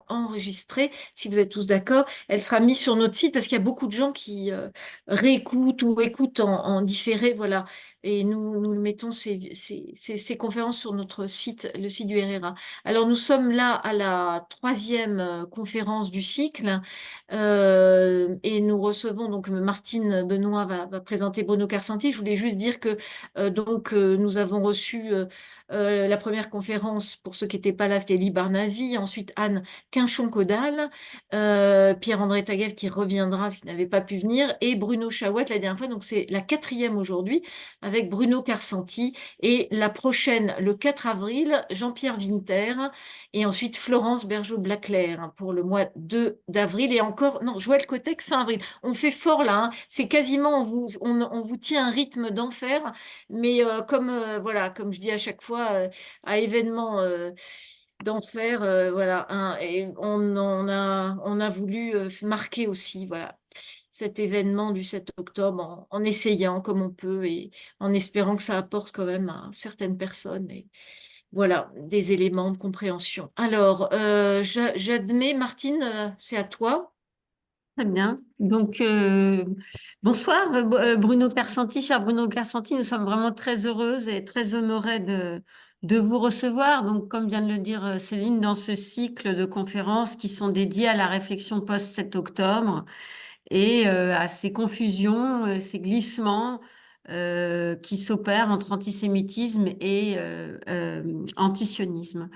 enregistrée, si vous êtes tous d'accord. Elle sera mise sur notre site parce qu'il y a beaucoup de gens qui réécoutent ou écoutent en différé, voilà. Et nous mettons ces conférences sur notre site, le site du RRA. Alors nous sommes là à la troisième conférence du cycle et nous recevons donc Martine Benoît va présenter Bruno Carcenti. Je voulais juste dire que nous avons reçu la première conférence, pour ceux qui n'étaient pas là, c'était Lee Barnavi, ensuite Anne Quinchon-Caudal, Pierre-André Taguieff qui reviendra parce qu'il n'avait pas pu venir, et Bruno Chahouette la dernière fois. Donc c'est la quatrième aujourd'hui avec Bruno Carcenti, et la prochaine, le 4 avril, Jean-Pierre Winter, et ensuite Florence Bergeau-Blaclair pour le mois d'avril, et encore, non, Joël Cotec fin avril. On fait fort là, hein. C'est quasiment, on vous tient un rythme d'enfer, mais voilà, comme je dis à chaque fois, à événement d'enfer, voilà, hein, et on a voulu marquer aussi, voilà, cet événement du 7 octobre en essayant comme on peut et en espérant que ça apporte quand même à certaines personnes et voilà, des éléments de compréhension. Alors, j'admets, Martine, c'est à toi. Très bien. Donc, bonsoir, Bruno Carcenti, cher Bruno Carcenti. Nous sommes vraiment très heureuses et très honorés de vous recevoir. Donc, comme vient de le dire Céline, dans ce cycle de conférences qui sont dédiées à la réflexion post-7 octobre et à ces confusions, ces glissements qui s'opèrent entre antisémitisme et antisionisme.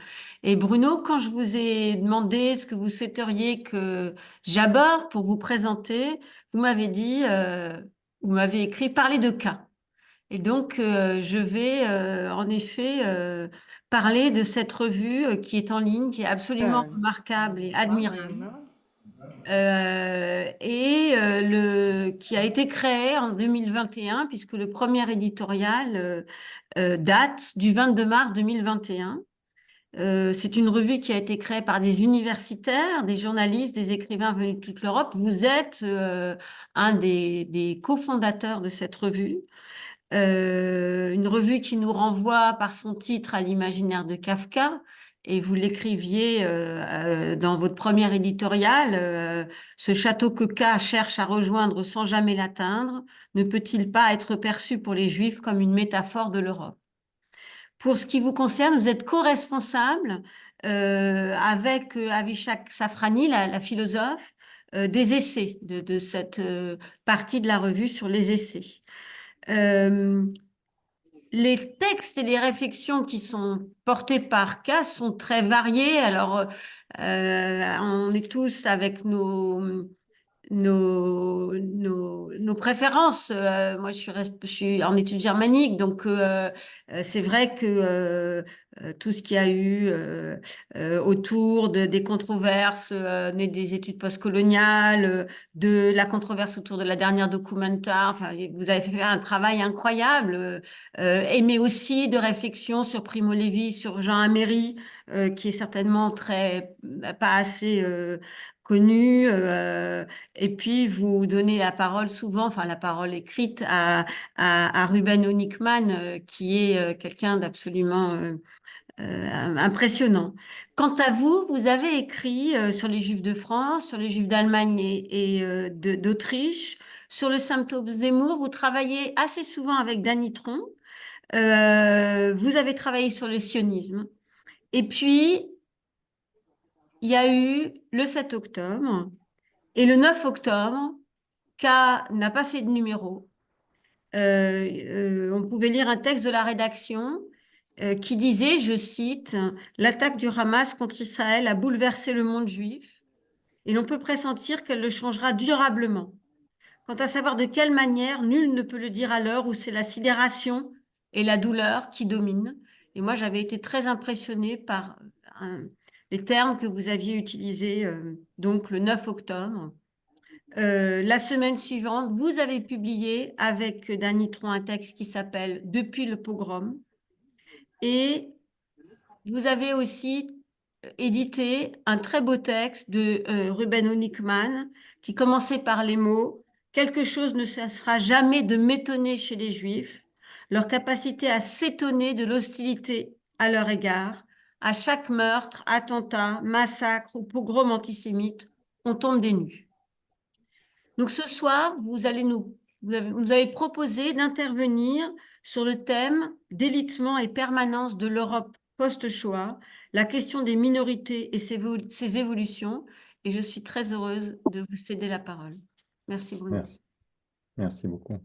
Et Bruno, quand je vous ai demandé ce que vous souhaiteriez que j'aborde pour vous présenter, vous m'avez dit, vous m'avez écrit parler de cas. Et donc, je vais en effet parler de cette revue qui est en ligne, qui est absolument remarquable et admirable qui a été créé en 2021, puisque le premier éditorial date du 22 mars 2021. C'est une revue qui a été créée par des universitaires, des journalistes, des écrivains venus de toute l'Europe. Vous êtes un des cofondateurs de cette revue. Une revue qui nous renvoie par son titre à l'imaginaire de Kafka. Et vous l'écriviez dans votre première éditorial, ce château que K cherche à rejoindre sans jamais l'atteindre, ne peut-il pas être perçu pour les Juifs comme une métaphore de l'Europe? Pour ce qui vous concerne, vous êtes co-responsable avec Avishai Safrani, la philosophe, des essais de cette partie de la revue sur les essais. Euh, les textes et les réflexions qui sont portés par Cass sont très variés. Alors, on est tous avec nos préférences. Moi, je suis en études germaniques, donc c'est vrai que tout ce qu'il y a eu autour des controverses nées des études postcoloniales, de la controverse autour de la dernière documenta, enfin, vous avez fait un travail incroyable, mais aussi de réflexion sur Primo Levi, sur Jean Améry, qui est certainement très pas assez connu. Et puis, vous donnez la parole souvent, enfin la parole écrite à Ruben Onickman, qui est quelqu'un d'absolument impressionnant. Quant à vous, vous avez écrit sur les Juifs de France, sur les Juifs d'Allemagne d'Autriche, sur le symptôme Zemmour. Vous travaillez assez souvent avec Danny Tron. Vous avez travaillé sur le sionisme. Et puis, il y a eu le 7 octobre. Et le 9 octobre, K n'a pas fait de numéro. On pouvait lire un texte de la rédaction qui disait, je cite, l'attaque du Hamas contre Israël a bouleversé le monde juif et l'on peut pressentir qu'elle le changera durablement. Quant à savoir de quelle manière, nul ne peut le dire à l'heure où c'est la sidération et la douleur qui dominent. Et moi, j'avais été très impressionnée par les termes que vous aviez utilisés donc le 9 octobre. La semaine suivante, vous avez publié avec Danny Tron un texte qui s'appelle Depuis le pogrom. Et vous avez aussi édité un très beau texte de Ruben Onickman qui commençait par les mots quelque chose ne cessera jamais de m'étonner chez les Juifs, leur capacité à s'étonner de l'hostilité à leur égard, À chaque meurtre, attentat, massacre ou pogrom antisémite, on tombe des nues. Donc ce soir, vous avez proposé d'intervenir sur le thème d'élitement et permanence de l'Europe post-Shoah, la question des minorités et ses évolutions. Et je suis très heureuse de vous céder la parole. Merci Bruno. Merci. Merci beaucoup.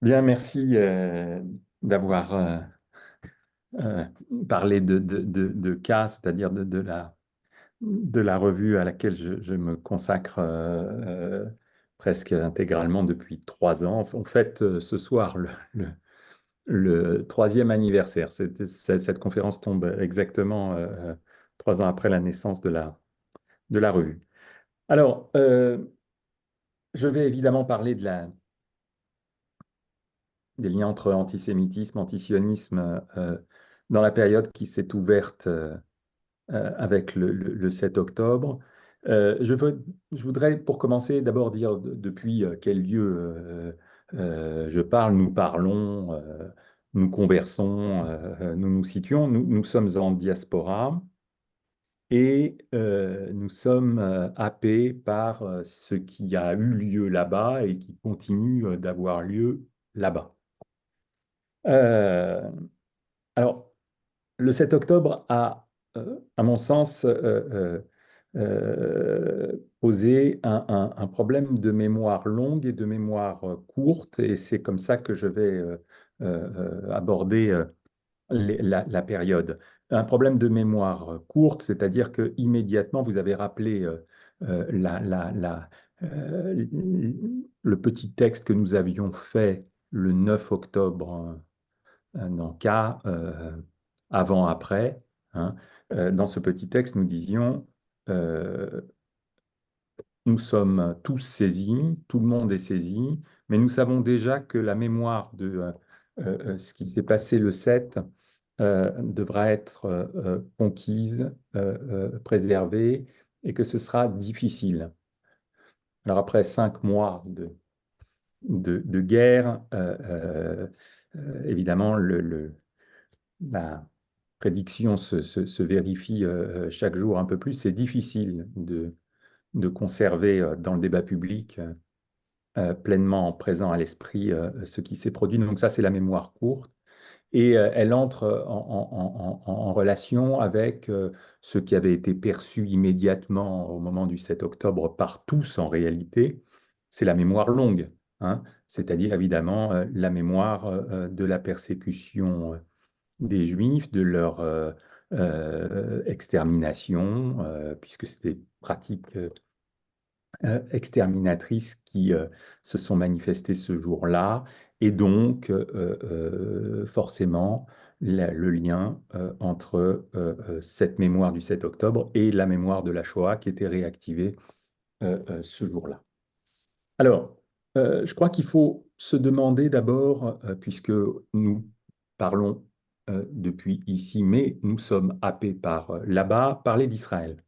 Bien, merci d'avoir euh, parlé de cas, c'est-à-dire de la revue à laquelle je me consacre presque intégralement depuis 3 ans. On fête ce soir le troisième anniversaire. Cette conférence tombe exactement 3 ans après la naissance de la revue. Alors, je vais évidemment parler des liens entre antisémitisme, antisionisme dans la période qui s'est ouverte avec le 7 octobre. Je voudrais, pour commencer, d'abord dire depuis quel lieu je parle, nous parlons, nous conversons, nous nous situons. Nous sommes en diaspora et nous sommes happés par ce qui a eu lieu là-bas et qui continue d'avoir lieu là-bas. Alors, le 7 octobre a, à mon sens, posé un problème de mémoire longue et de mémoire courte, et c'est comme ça que je vais aborder la période. Un problème de mémoire courte, c'est-à-dire que immédiatement, vous avez rappelé euh, le petit texte que nous avions fait le 9 octobre dans cas avant-après. Hein. Dans ce petit texte, nous disions euh, nous sommes tous saisis, tout le monde est saisi, mais nous savons déjà que la mémoire de ce qui s'est passé le 7 devra être conquise, préservée, et que ce sera difficile. Alors après 5 mois de guerre, évidemment, la prédiction se vérifie chaque jour un peu plus. C'est difficile de conserver dans le débat public pleinement présent à l'esprit ce qui s'est produit. Donc ça, c'est la mémoire courte. Et elle entre en relation avec ce qui avait été perçu immédiatement au moment du 7 octobre par tous en réalité, c'est la mémoire longue, hein, c'est-à-dire évidemment la mémoire de la persécution des Juifs, de leur extermination, puisque c'était pratique exterminatrices qui se sont manifestées ce jour-là, et donc forcément le lien entre cette mémoire du 7 octobre et la mémoire de la Shoah qui était réactivée ce jour-là. Alors, je crois qu'il faut se demander d'abord, puisque nous parlons depuis ici, mais nous sommes happés par là-bas, parler d'Israël.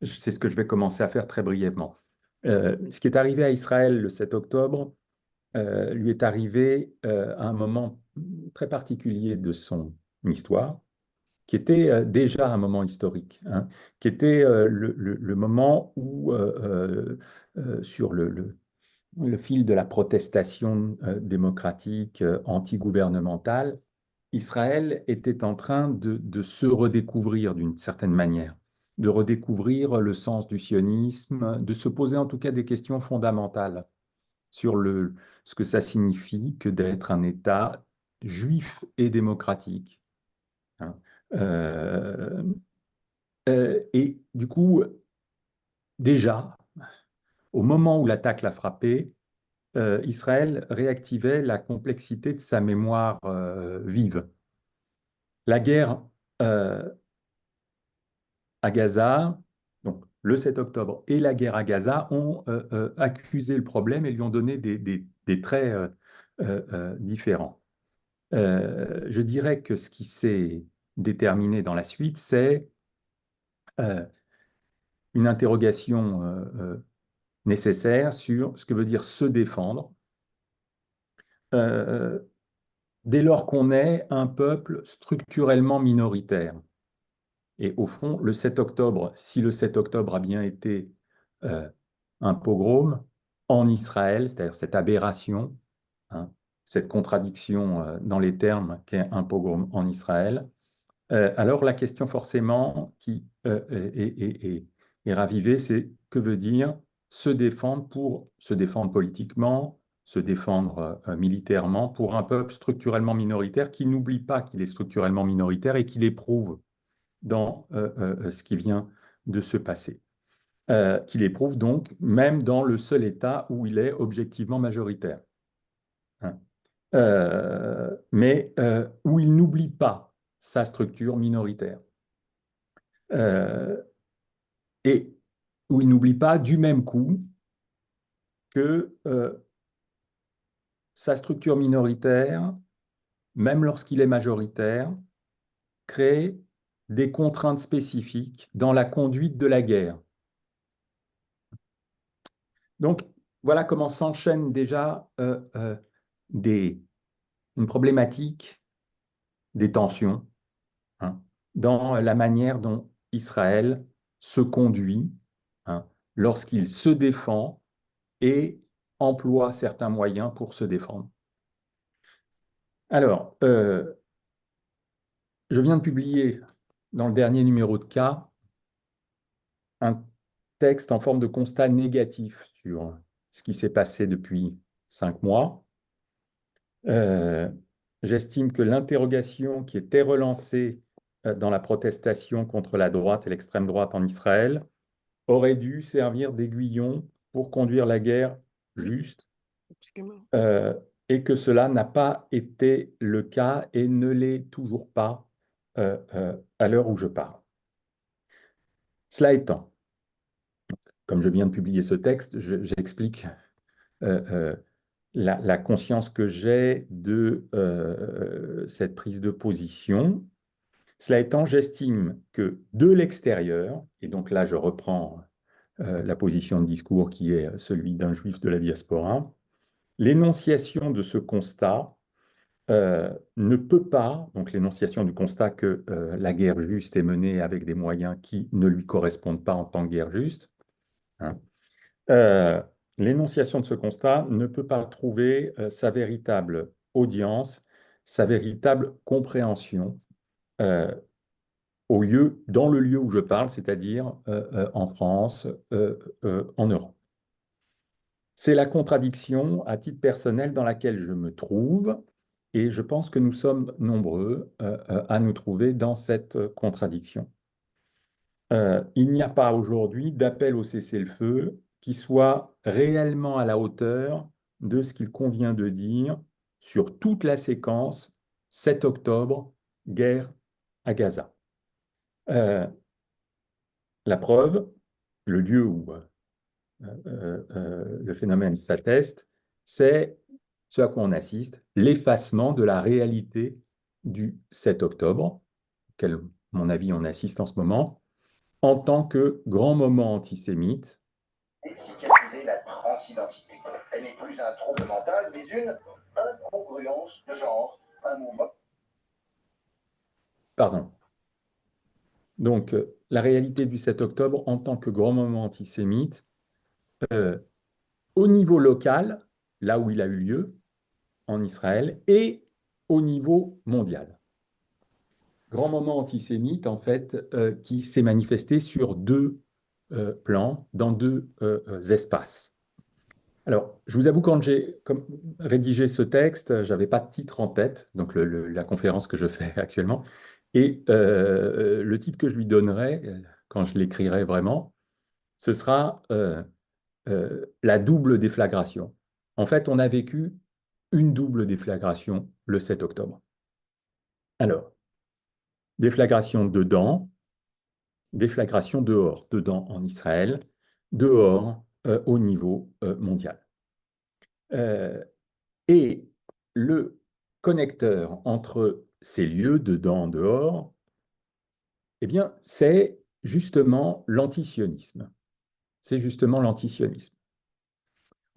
C'est ce que je vais commencer à faire très brièvement. Ce qui est arrivé à Israël le 7 octobre lui est arrivé à un moment très particulier de son histoire, qui était déjà un moment historique, hein, qui était le moment où, sur le fil de la protestation démocratique antigouvernementale, Israël était en train de se redécouvrir d'une certaine manière, de redécouvrir le sens du sionisme, de se poser en tout cas des questions fondamentales sur ce que ça signifie que d'être un État juif et démocratique. Hein. Euh, et du coup, déjà, au moment où l'attaque l'a frappé, Israël réactivait la complexité de sa mémoire vive. La guerre euh, à Gaza, donc le 7 octobre, et la guerre à Gaza ont accusé le problème et lui ont donné des traits différents. Je dirais que ce qui s'est déterminé dans la suite, c'est euh, une interrogation nécessaire sur ce que veut dire se défendre. Euh, dès lors qu'on est un peuple structurellement minoritaire. Et au fond, le 7 octobre, si le 7 octobre a bien été euh, un pogrom en Israël, c'est-à-dire cette aberration, hein, cette contradiction dans les termes qu'est un pogrom en Israël, alors la question forcément qui est ravivée, c'est que veut dire se défendre pour se défendre politiquement, se défendre militairement pour un peuple structurellement minoritaire qui n'oublie pas qu'il est structurellement minoritaire et qui l'éprouve dans ce qui vient de se passer. Qu'il éprouve donc même dans le seul État où il est objectivement majoritaire. Hein. Mais où il n'oublie pas sa structure minoritaire. Et où il n'oublie pas du même coup que sa structure minoritaire, même lorsqu'il est majoritaire, crée des contraintes spécifiques dans la conduite de la guerre. Donc, voilà comment s'enchaînent déjà une problématique des tensions, hein, dans la manière dont Israël se conduit, hein, lorsqu'il se défend et emploie certains moyens pour se défendre. Alors, je viens de publier dans le dernier numéro de K un texte en forme de constat négatif sur ce qui s'est passé depuis 5 mois. J'estime que l'interrogation qui était relancée dans la protestation contre la droite et l'extrême droite en Israël aurait dû servir d'aiguillon pour conduire la guerre juste, et que cela n'a pas été le cas et ne l'est toujours pas à l'heure où je parle. Cela étant, comme je viens de publier ce texte, j'explique la conscience que j'ai de cette prise de position. Cela étant, j'estime que de l'extérieur, et donc là je reprends la position de discours qui est celui d'un juif de la diaspora, l'énonciation de ce constat ne peut pas, donc l'énonciation du constat que la guerre juste est menée avec des moyens qui ne lui correspondent pas en tant que guerre juste, hein, l'énonciation de ce constat ne peut pas trouver sa véritable audience, sa véritable compréhension dans le lieu où je parle, c'est-à-dire en France, en Europe. C'est la contradiction à titre personnel dans laquelle je me trouve, et je pense que nous sommes nombreux à nous trouver dans cette contradiction. Il n'y a pas aujourd'hui d'appel au cessez-le-feu qui soit réellement à la hauteur de ce qu'il convient de dire sur toute la séquence 7 octobre, guerre à Gaza. La preuve, le lieu où le phénomène s'atteste, c'est ce à quoi on assiste, l'effacement de la réalité du 7 octobre, auquel, à mon avis, on assiste en ce moment, en tant que grand moment antisémite. Psychiatriser la transidentité. Elle n'est plus un trouble mental, mais une incongruence de genre, un mouvement. Pardon. Donc, la réalité du 7 octobre en tant que grand moment antisémite, au niveau local, là où il a eu lieu, en Israël, et au niveau mondial. Grand moment antisémite, en fait, qui s'est manifesté sur deux plans, dans deux espaces. Alors, je vous avoue, quand j'ai rédigé ce texte, je n'avais pas de titre en tête, donc la conférence que je fais actuellement, et le titre que je lui donnerai, quand je l'écrirai vraiment, ce sera la double déflagration. En fait, on a vécu une double déflagration le 7 octobre. Alors, déflagration dedans, déflagration dehors, dedans en Israël, dehors au niveau mondial. Et le connecteur entre ces lieux, dedans, dehors, eh bien, c'est justement l'antisionisme. C'est justement l'antisionisme.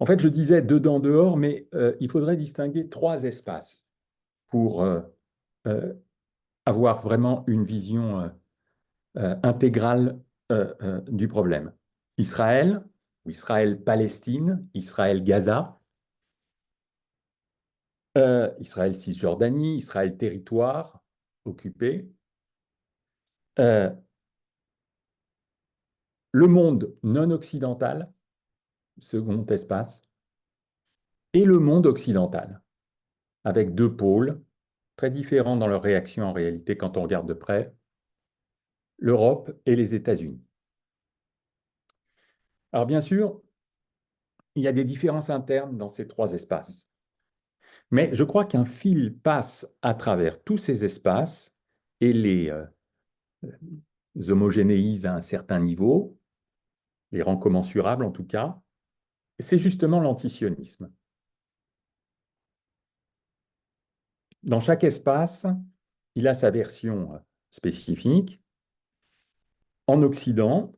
En fait, je disais dedans, dehors, mais il faudrait distinguer trois espaces. pour avoir vraiment une vision intégrale du problème. Israël, ou Israël-Palestine, Israël-Gaza, Israël-Cisjordanie, Israël-Territoire occupé, le monde non occidental, second espace, et le monde occidental, avec deux pôles très différents dans leur réaction en réalité quand on regarde de près, l'Europe et les États-Unis. Alors bien sûr, il y a des différences internes dans ces trois espaces. Mais je crois qu'un fil passe à travers tous ces espaces et les homogénéise à un certain niveau, les rend commensurables en tout cas. C'est justement l'antisionisme. Dans chaque espace, il a sa version spécifique. En Occident,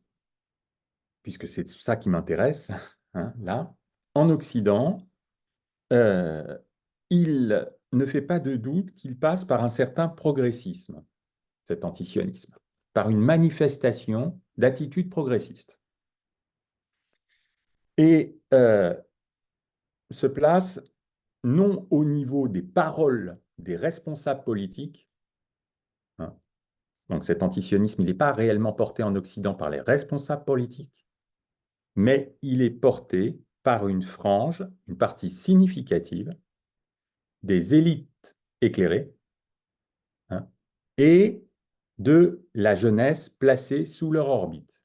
puisque c'est ça qui m'intéresse, hein, là, en Occident, il ne fait pas de doute qu'il passe par un certain progressisme, cet antisionisme, par une manifestation d'attitude progressiste. Et se place non au niveau des paroles des responsables politiques, hein. Donc cet antisionisme, il n'est pas réellement porté en Occident par les responsables politiques, mais il est porté par une frange, une partie significative des élites éclairées, hein, et de la jeunesse placée sous leur orbite.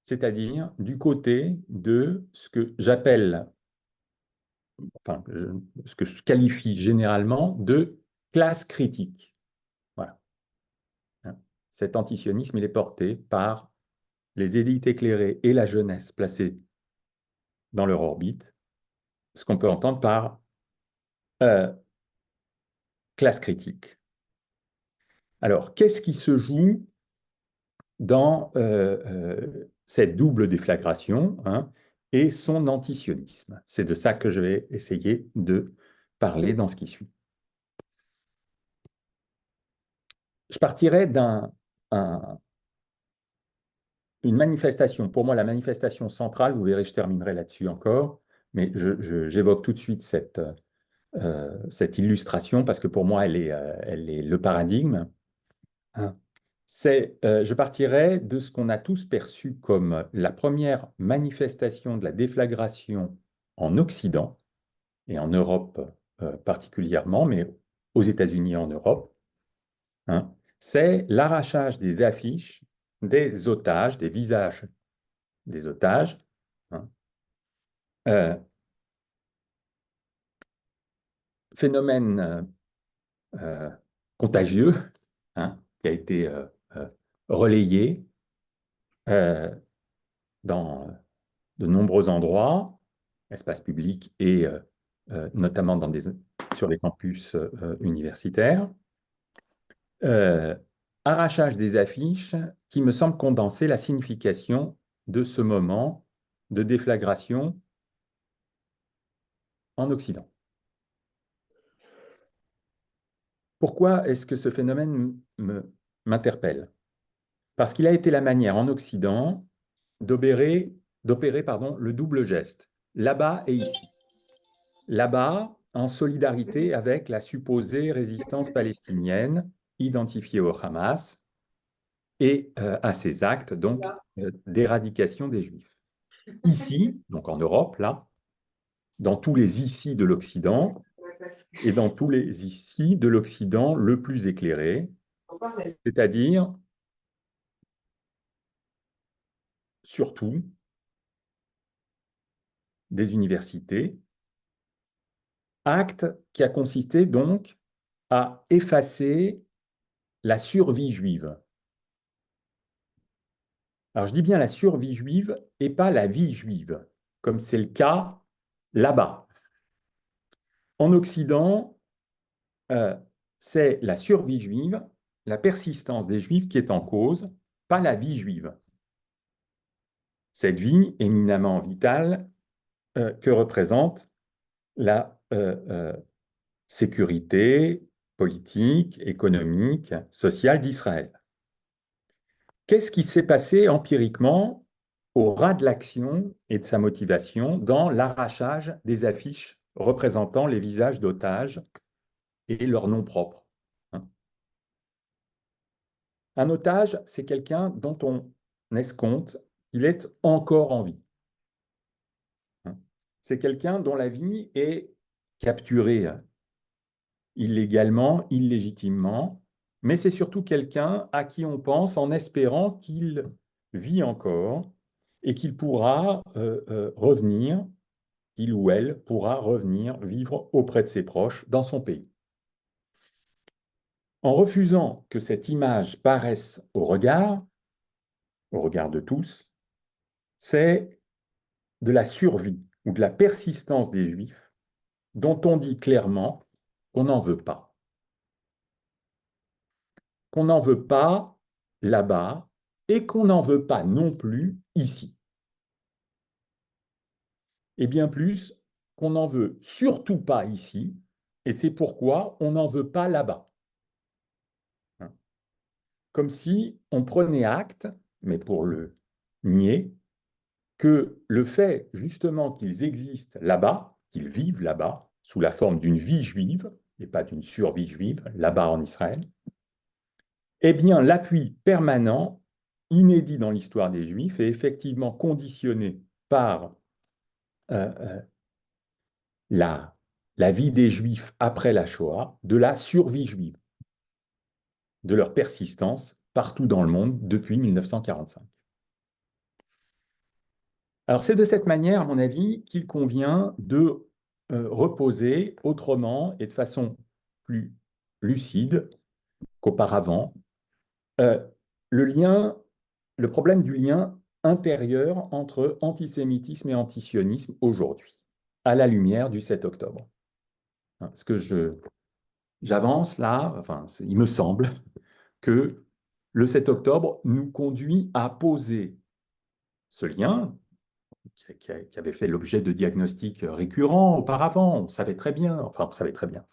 C'est-à-dire du côté de ce que j'appelle, enfin, ce que je qualifie généralement de classe critique. Voilà. Cet antisionisme, il est porté par les élites éclairées et la jeunesse placée dans leur orbite, ce qu'on peut entendre par classe critique. Alors, qu'est-ce qui se joue dans cette double déflagration, hein, et son antisionisme? C'est de ça que je vais essayer de parler dans ce qui suit. Je partirai une manifestation, pour moi la manifestation centrale, vous verrez, je terminerai là-dessus encore, mais j'évoque tout de suite cette illustration parce que pour moi elle est le paradigme. Hein. Je partirai de ce qu'on a tous perçu comme la première manifestation de la déflagration en Occident, et en Europe particulièrement, mais aux États-Unis et en Europe, hein, c'est l'arrachage des affiches des otages, des visages des otages, hein, phénomène contagieux, hein, qui a été relayé dans de nombreux endroits, espaces publics et notamment sur les campus universitaires. Arrachage des affiches qui me semble condenser la signification de ce moment de déflagration en Occident. Pourquoi est-ce que ce phénomène m'interpelle? Parce qu'il a été la manière en Occident d'opérer le double geste, là-bas et ici. Là-bas, en solidarité avec la supposée résistance palestinienne identifiée au Hamas et à ses actes donc d'éradication des Juifs. Ici, donc en Europe, là, dans tous les ici de l'Occident, et dans tous les ici de l'Occident le plus éclairé, c'est-à-dire surtout des universités, acte qui a consisté donc à effacer la survie juive. Alors je dis bien la survie juive et pas la vie juive, comme c'est le cas là-bas. En Occident, c'est la survie juive, la persistance des juifs qui est en cause, pas la vie juive. Cette vie éminemment vitale que représente la sécurité politique, économique, sociale d'Israël. Qu'est-ce qui s'est passé empiriquement au ras de l'action et de sa motivation dans l'arrachage des affiches représentant les visages d'otages et leurs noms propres? Un otage, c'est quelqu'un dont on escompte qu'il est encore en vie. C'est quelqu'un dont la vie est capturée illégalement, illégitimement, mais c'est surtout quelqu'un à qui on pense en espérant qu'il vit encore et qu'il pourra revenir, il ou elle pourra revenir vivre auprès de ses proches dans son pays. En refusant que cette image paraisse au regard de tous, c'est de la survie ou de la persistance des Juifs dont on dit clairement qu'on n'en veut pas. Qu'on n'en veut pas là-bas et qu'on n'en veut pas non plus ici. Et bien plus, qu'on n'en veut surtout pas ici, et c'est pourquoi on n'en veut pas là-bas. Comme si on prenait acte, mais pour le nier, que le fait justement qu'ils existent là-bas, qu'ils vivent là-bas, sous la forme d'une vie juive, et pas d'une survie juive, là-bas en Israël, eh bien l'appui permanent, inédit dans l'histoire des Juifs, est effectivement conditionné par la vie des Juifs après la Shoah, de la survie juive, de leur persistance partout dans le monde depuis 1945. Alors c'est de cette manière, à mon avis, qu'il convient de reposer autrement et de façon plus lucide qu'auparavant le problème du lien intérieur entre antisémitisme et antisionisme aujourd'hui, à la lumière du 7 octobre. Ce que j'avance là, enfin, il me semble que le 7 octobre nous conduit à poser ce lien qui avait fait l'objet de diagnostics récurrents auparavant. On savait très bien, enfin, on savait très bien.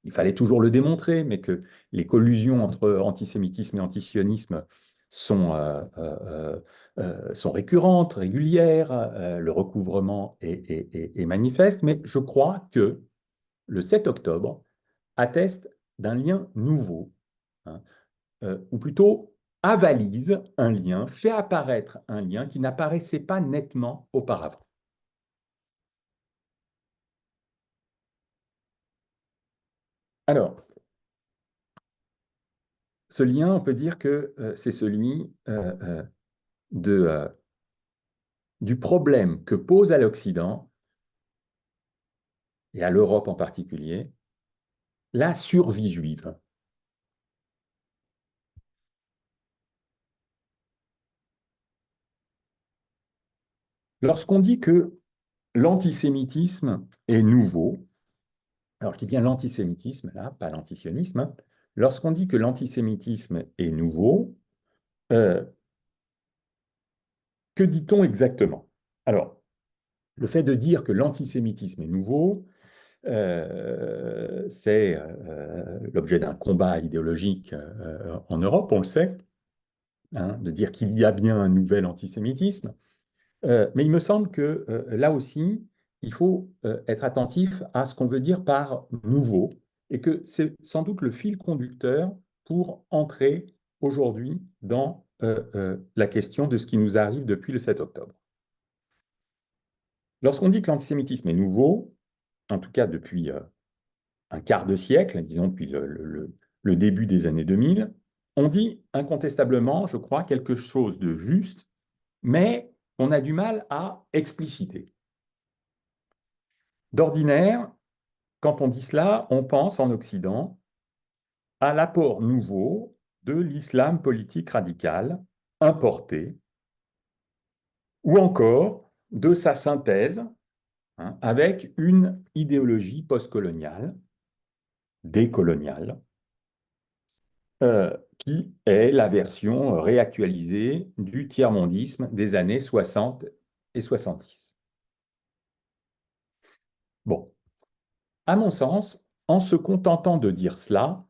Il fallait toujours le démontrer, mais que les collusions entre antisémitisme et antisionisme sont récurrentes, régulières, le recouvrement est manifeste, mais je crois que le 7 octobre atteste d'un lien nouveau, hein, ou plutôt avalise un lien, fait apparaître un lien qui n'apparaissait pas nettement auparavant. Alors, ce lien, on peut dire que c'est celui du problème que pose à l'Occident, et à l'Europe en particulier, la survie juive. Lorsqu'on dit que l'antisémitisme est nouveau, alors je dis bien l'antisémitisme, là, pas l'antisionisme, lorsqu'on dit que l'antisémitisme est nouveau, que dit-on exactement? Alors, le fait de dire que l'antisémitisme est nouveau, c'est l'objet d'un combat idéologique en Europe, on le sait, hein, de dire qu'il y a bien un nouvel antisémitisme. Mais il me semble que là aussi, il faut être attentif à ce qu'on veut dire par nouveau, et que c'est sans doute le fil conducteur pour entrer aujourd'hui dans la question de ce qui nous arrive depuis le 7 octobre. Lorsqu'on dit que l'antisémitisme est nouveau, en tout cas depuis un quart de siècle, disons depuis le début des années 2000, on dit incontestablement, je crois, quelque chose de juste, mais on a du mal à expliciter. D'ordinaire, quand on dit cela, on pense en Occident à l'apport nouveau de l'islam politique radical importé, ou encore de sa synthèse avec une idéologie postcoloniale, décoloniale, qui est la version réactualisée du tiers-mondisme des années 60 et 70. Bon, à mon sens, en se contentant de dire cela,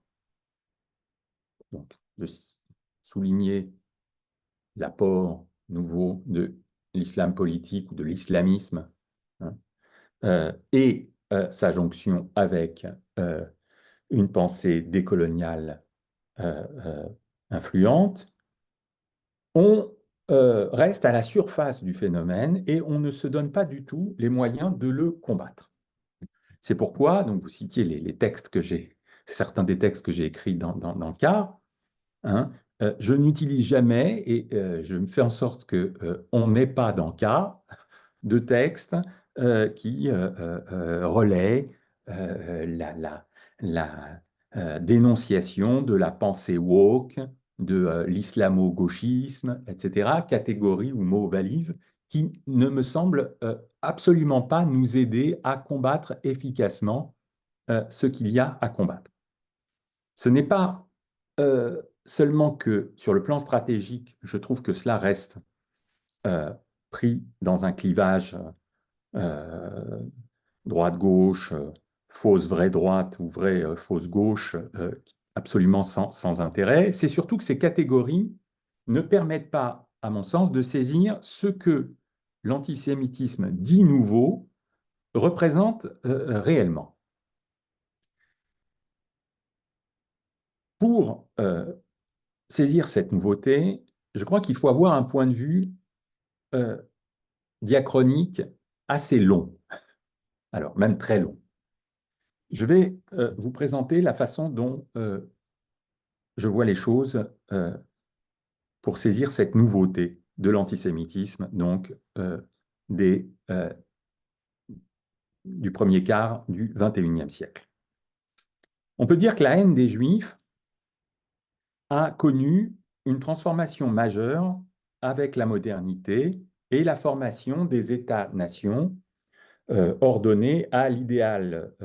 donc de souligner l'apport nouveau de l'islam politique ou de l'islamisme, hein, et sa jonction avec une pensée décoloniale influente, on reste à la surface du phénomène et on ne se donne pas du tout les moyens de le combattre. C'est pourquoi, donc vous citiez les textes que j'ai, certains des textes que j'ai écrits dans le cas, hein, je n'utilise jamais et je me fais en sorte qu'on n'ait pas dans le cas de textes qui relaient la dénonciation de la pensée woke, de l'islamo-gauchisme, etc., catégories ou mots valises qui ne me semblent absolument pas nous aider à combattre efficacement ce qu'il y a à combattre. Ce n'est pas seulement que sur le plan stratégique, je trouve que cela reste pris dans un clivage droite-gauche, fausse vraie droite ou vraie fausse gauche, absolument sans intérêt. C'est surtout que ces catégories ne permettent pas, à mon sens, de saisir ce que l'antisémitisme dit nouveau représente réellement. Pour saisir cette nouveauté, je crois qu'il faut avoir un point de vue diachronique assez long, alors même très long. Je vais vous présenter la façon dont je vois les choses pour saisir cette nouveauté de l'antisémitisme, donc du premier quart du XXIe siècle. On peut dire que la haine des Juifs a connu une transformation majeure avec la modernité et la formation des États-nations ordonnés à l'idéal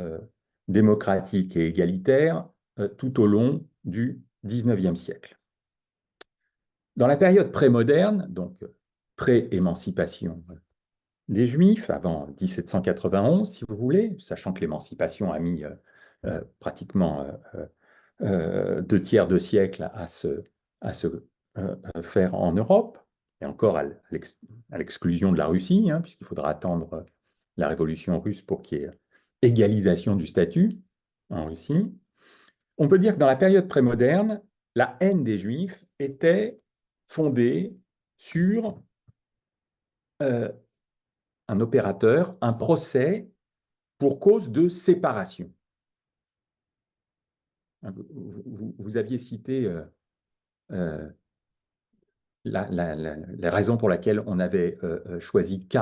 démocratique et égalitaire tout au long du XIXe siècle. Dans la période prémoderne, donc pré-émancipation des Juifs, avant 1791, si vous voulez, sachant que l'émancipation a mis pratiquement 2/3 de siècle à se faire en Europe, et encore à l'exclusion de la Russie, hein, puisqu'il faudra attendre la révolution russe pour qu'il y ait égalisation du statut en Russie. On peut dire que dans la période prémoderne, la haine des Juifs était fondée sur un opérateur, un procès pour cause de séparation. Vous aviez cité les raisons pour lesquelles on avait choisi K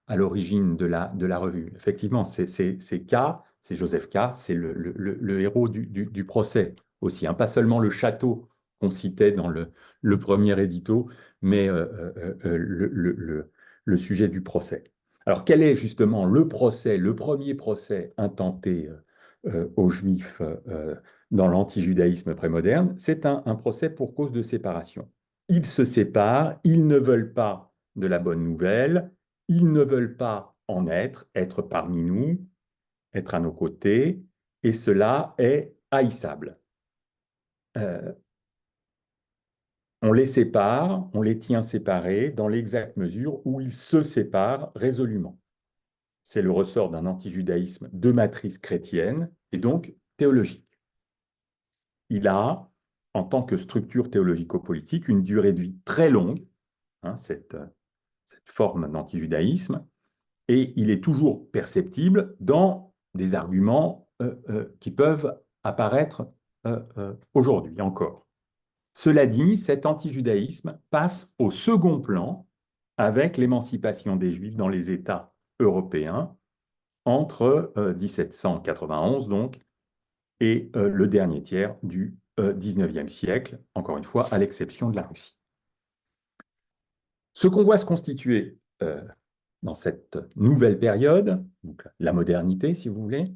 à l'origine de la revue. Effectivement, c'est K, c'est Joseph K, c'est le héros du procès aussi, hein. Pas seulement le château qu'on citait dans le premier édito, mais le sujet du procès. Alors, quel est justement le procès, le premier procès intenté aux Juifs dans l'antijudaïsme prémoderne? C'est un procès pour cause de séparation. Ils se séparent, ils ne veulent pas de la bonne nouvelle, ils ne veulent pas en être parmi nous, être à nos côtés, et cela est haïssable. On les sépare, on les tient séparés dans l'exacte mesure où ils se séparent résolument. C'est le ressort d'un antijudaïsme de matrice chrétienne et donc théologique. Il a, en tant que structure théologico-politique, une durée de vie très longue, hein, cette forme d'antijudaïsme, et il est toujours perceptible dans des arguments qui peuvent apparaître aujourd'hui encore. Cela dit, cet antijudaïsme passe au second plan avec l'émancipation des Juifs dans les États européens entre 1791 donc et le dernier tiers du XIXe siècle, encore une fois à l'exception de la Russie. Ce qu'on voit se constituer dans cette nouvelle période, donc la modernité si vous voulez,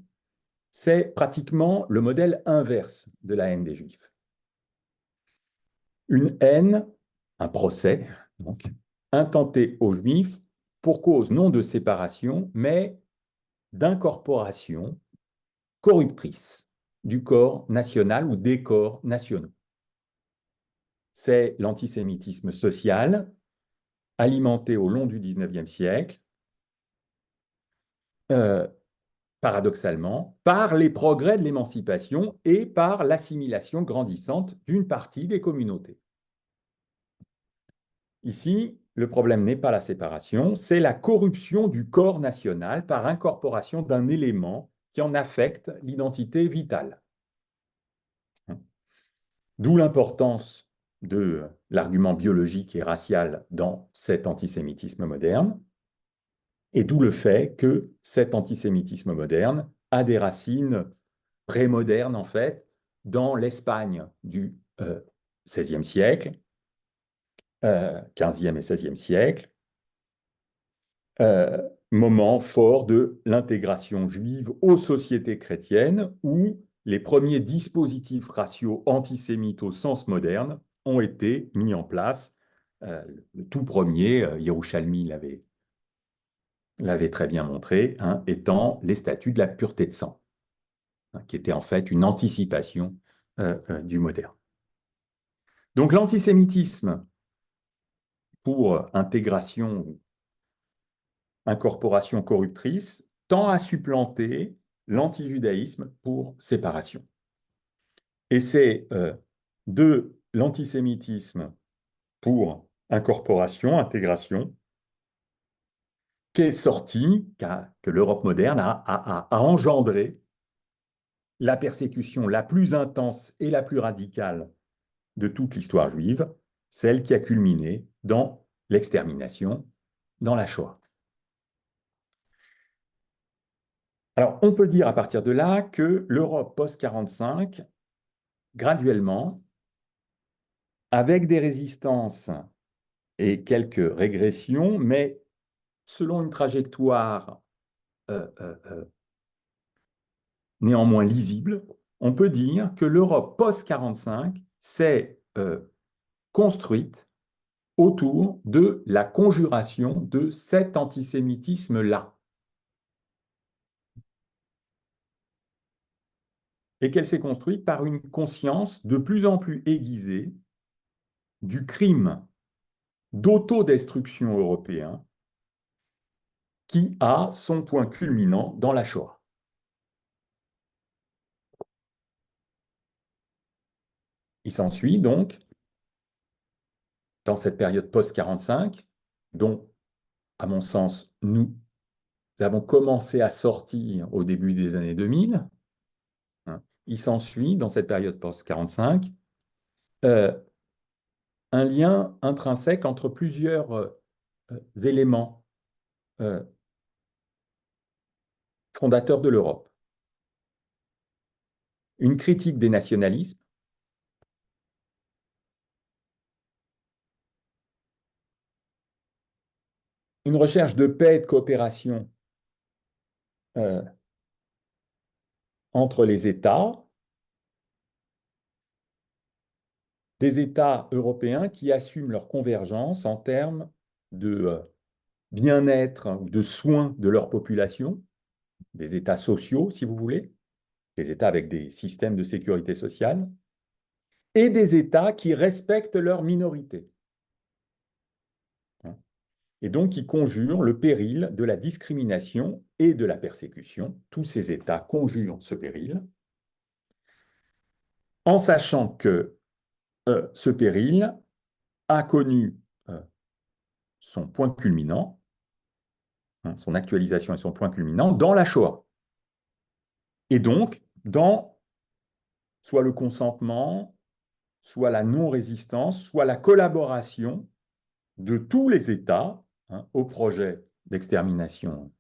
c'est pratiquement le modèle inverse de la haine des Juifs. Une haine, un procès, donc, intenté aux Juifs pour cause non de séparation, mais d'incorporation corruptrice du corps national ou des corps nationaux. C'est l'antisémitisme social, alimenté au long du XIXe siècle, paradoxalement, par les progrès de l'émancipation et par l'assimilation grandissante d'une partie des communautés. Ici, le problème n'est pas la séparation, c'est la corruption du corps national par incorporation d'un élément qui en affecte l'identité vitale. D'où l'importance de l'argument biologique et racial dans cet antisémitisme moderne, et d'où le fait que cet antisémitisme moderne a des racines prémodernes, en fait, dans l'Espagne du XVIe siècle, XVe et XVIe siècle, moment fort de l'intégration juive aux sociétés chrétiennes, où les premiers dispositifs raciaux antisémites au sens moderne ont été mis en place. Le tout premier, Yerushalmi l'avait très bien montré, hein, étant les statuts de la pureté de sang, hein, qui était en fait une anticipation du moderne. Donc l'antisémitisme pour intégration, incorporation corruptrice, tend à supplanter l'antijudaïsme pour séparation. Et c'est de l'antisémitisme pour incorporation, intégration, qu'est sorti, que l'Europe moderne a engendré la persécution la plus intense et la plus radicale de toute l'histoire juive, celle qui a culminé dans l'extermination, dans la Shoah. Alors, on peut dire à partir de là que l'Europe post-45, graduellement, avec des résistances et quelques régressions, mais selon une trajectoire néanmoins lisible, on peut dire que l'Europe post-45 s'est construite autour de la conjuration de cet antisémitisme-là. Et qu'elle s'est construite par une conscience de plus en plus aiguisée du crime d'autodestruction européen qui a son point culminant dans la Shoah. Il s'ensuit donc, dans cette période post-45, dont, à mon sens, nous avons commencé à sortir au début des années 2000, hein, il s'ensuit, dans cette période post-45, un lien intrinsèque entre plusieurs éléments fondateurs de l'Europe. Une critique des nationalismes, une recherche de paix et de coopération entre les États, des États européens qui assument leur convergence en termes de bien-être ou de soins de leur population, des États sociaux, si vous voulez, des États avec des systèmes de sécurité sociale, et des États qui respectent leurs minorités. Et donc qui conjurent le péril de la discrimination et de la persécution. Tous ces États conjurent ce péril, en sachant que ce péril a connu son point culminant, hein, son actualisation et son point culminant dans la Shoah. Et donc, dans soit le consentement, soit la non-résistance, soit la collaboration de tous les États, hein, au projet d'extermination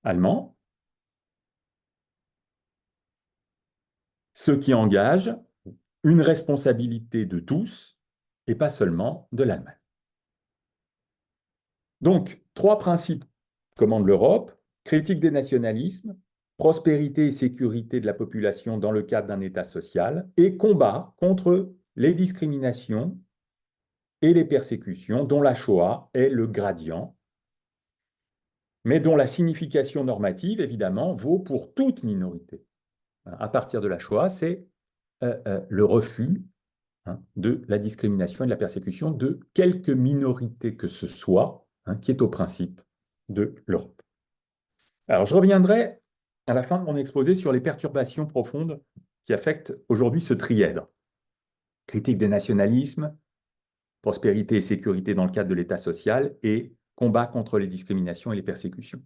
allemand, ce qui engage une responsabilité de tous et pas seulement de l'Allemagne. Donc, 3 principes commandent l'Europe: critique des nationalismes, prospérité et sécurité de la population dans le cadre d'un État social, et combat contre les discriminations et les persécutions, dont la Shoah est le gradient, mais dont la signification normative, évidemment, vaut pour toute minorité. à partir de la Shoah, c'est le refus de la discrimination et de la persécution de quelque minorité que ce soit, qui est au principe de l'Europe. Alors, je reviendrai à la fin de mon exposé sur les perturbations profondes qui affectent aujourd'hui ce trièdre. Critique des nationalismes, prospérité et sécurité dans le cadre de l'État social et combat contre les discriminations et les persécutions.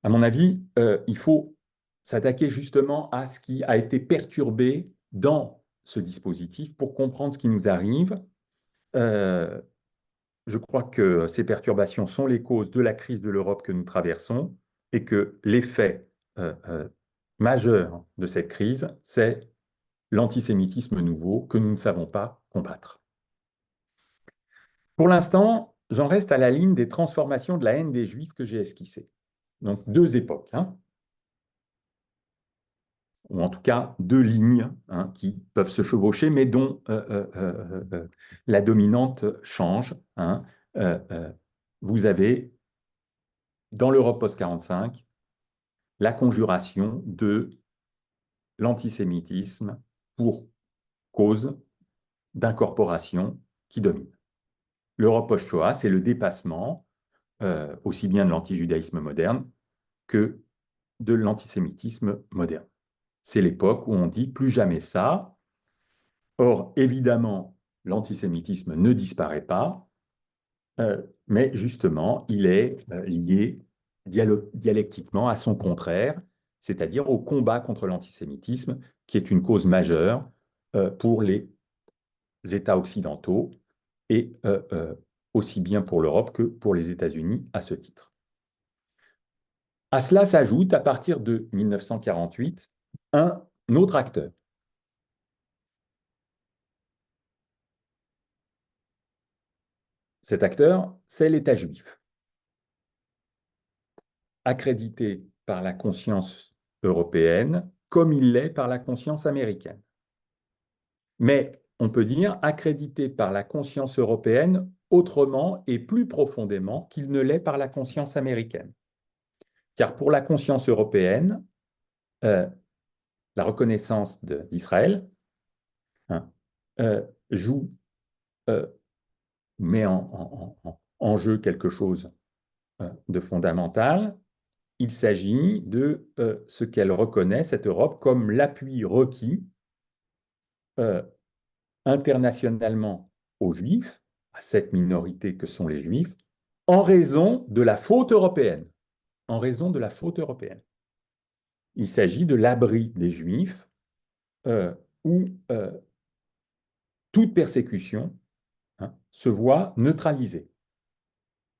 À mon avis, il faut s'attaquer justement à ce qui a été perturbé dans ce dispositif pour comprendre ce qui nous arrive. Je crois que ces perturbations sont les causes de la crise de l'Europe que nous traversons et que l'effet majeur de cette crise, c'est l'antisémitisme nouveau que nous ne savons pas combattre. Pour l'instant, j'en reste à la ligne des transformations de la haine des Juifs que j'ai esquissées. Donc, deux époques, ou en tout cas deux lignes qui peuvent se chevaucher, mais dont la dominante change. Vous avez, dans l'Europe post-45, la conjuration de l'antisémitisme pour cause d'incorporation qui domine. L'Europe post-Shoah, c'est le dépassement aussi bien de l'antijudaïsme moderne que de l'antisémitisme moderne. C'est l'époque où on dit plus jamais ça. Or, évidemment, l'antisémitisme ne disparaît pas, mais justement, il est lié dialectiquement à son contraire, c'est-à-dire au combat contre l'antisémitisme, qui est une cause majeure pour les États occidentaux et aussi bien pour l'Europe que pour les États-Unis à ce titre. À cela s'ajoute, à partir de 1948, un autre acteur. Cet acteur, c'est l'État juif, accrédité par la conscience européenne comme il l'est par la conscience américaine. Mais on peut dire accrédité par la conscience européenne autrement et plus profondément qu'il ne l'est par la conscience américaine. Car pour la conscience européenne, la reconnaissance d'Israël joue, met en jeu quelque chose de fondamental. Il s'agit de ce qu'elle reconnaît, cette Europe, comme l'appui requis internationalement aux Juifs, à cette minorité que sont les Juifs, en raison de la faute européenne. En raison de la faute européenne. Il s'agit de l'abri des Juifs où toute persécution se voit neutralisée.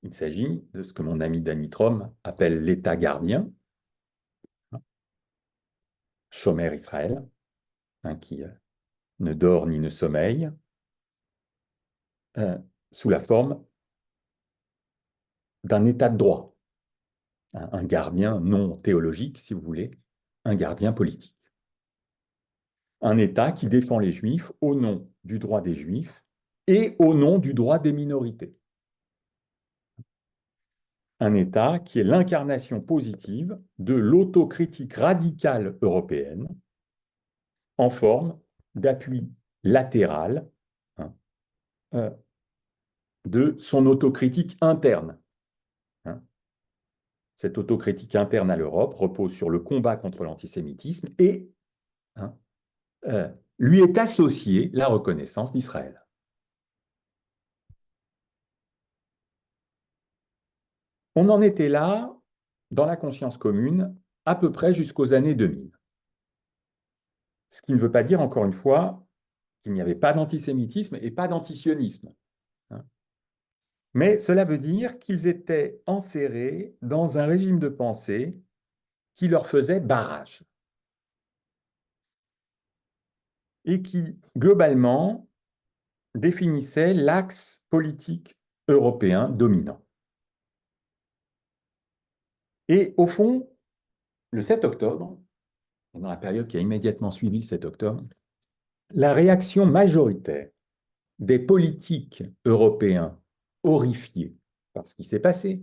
Il s'agit de ce que mon ami Danny Trom appelle l'État gardien, Shomer Israël, qui ne dort ni ne sommeille, sous la forme d'un état de droit, un gardien non théologique, si vous voulez, un gardien politique. Un État qui défend les Juifs au nom du droit des Juifs et au nom du droit des minorités. Un État qui est l'incarnation positive de l'autocritique radicale européenne en forme d'appui latéral de son autocritique interne. Cette autocritique interne à l'Europe repose sur le combat contre l'antisémitisme et lui est associée la reconnaissance d'Israël. On en était là, dans la conscience commune, à peu près jusqu'aux années 2000. Ce qui ne veut pas dire, encore une fois, qu'il n'y avait pas d'antisémitisme et pas d'antisionisme. Mais cela veut dire qu'ils étaient enserrés dans un régime de pensée qui leur faisait barrage et qui, globalement, définissait l'axe politique européen dominant. Et au fond, le 7 octobre, dans la période qui a immédiatement suivi le 7 octobre, la réaction majoritaire des politiques européens horrifiés par ce qui s'est passé,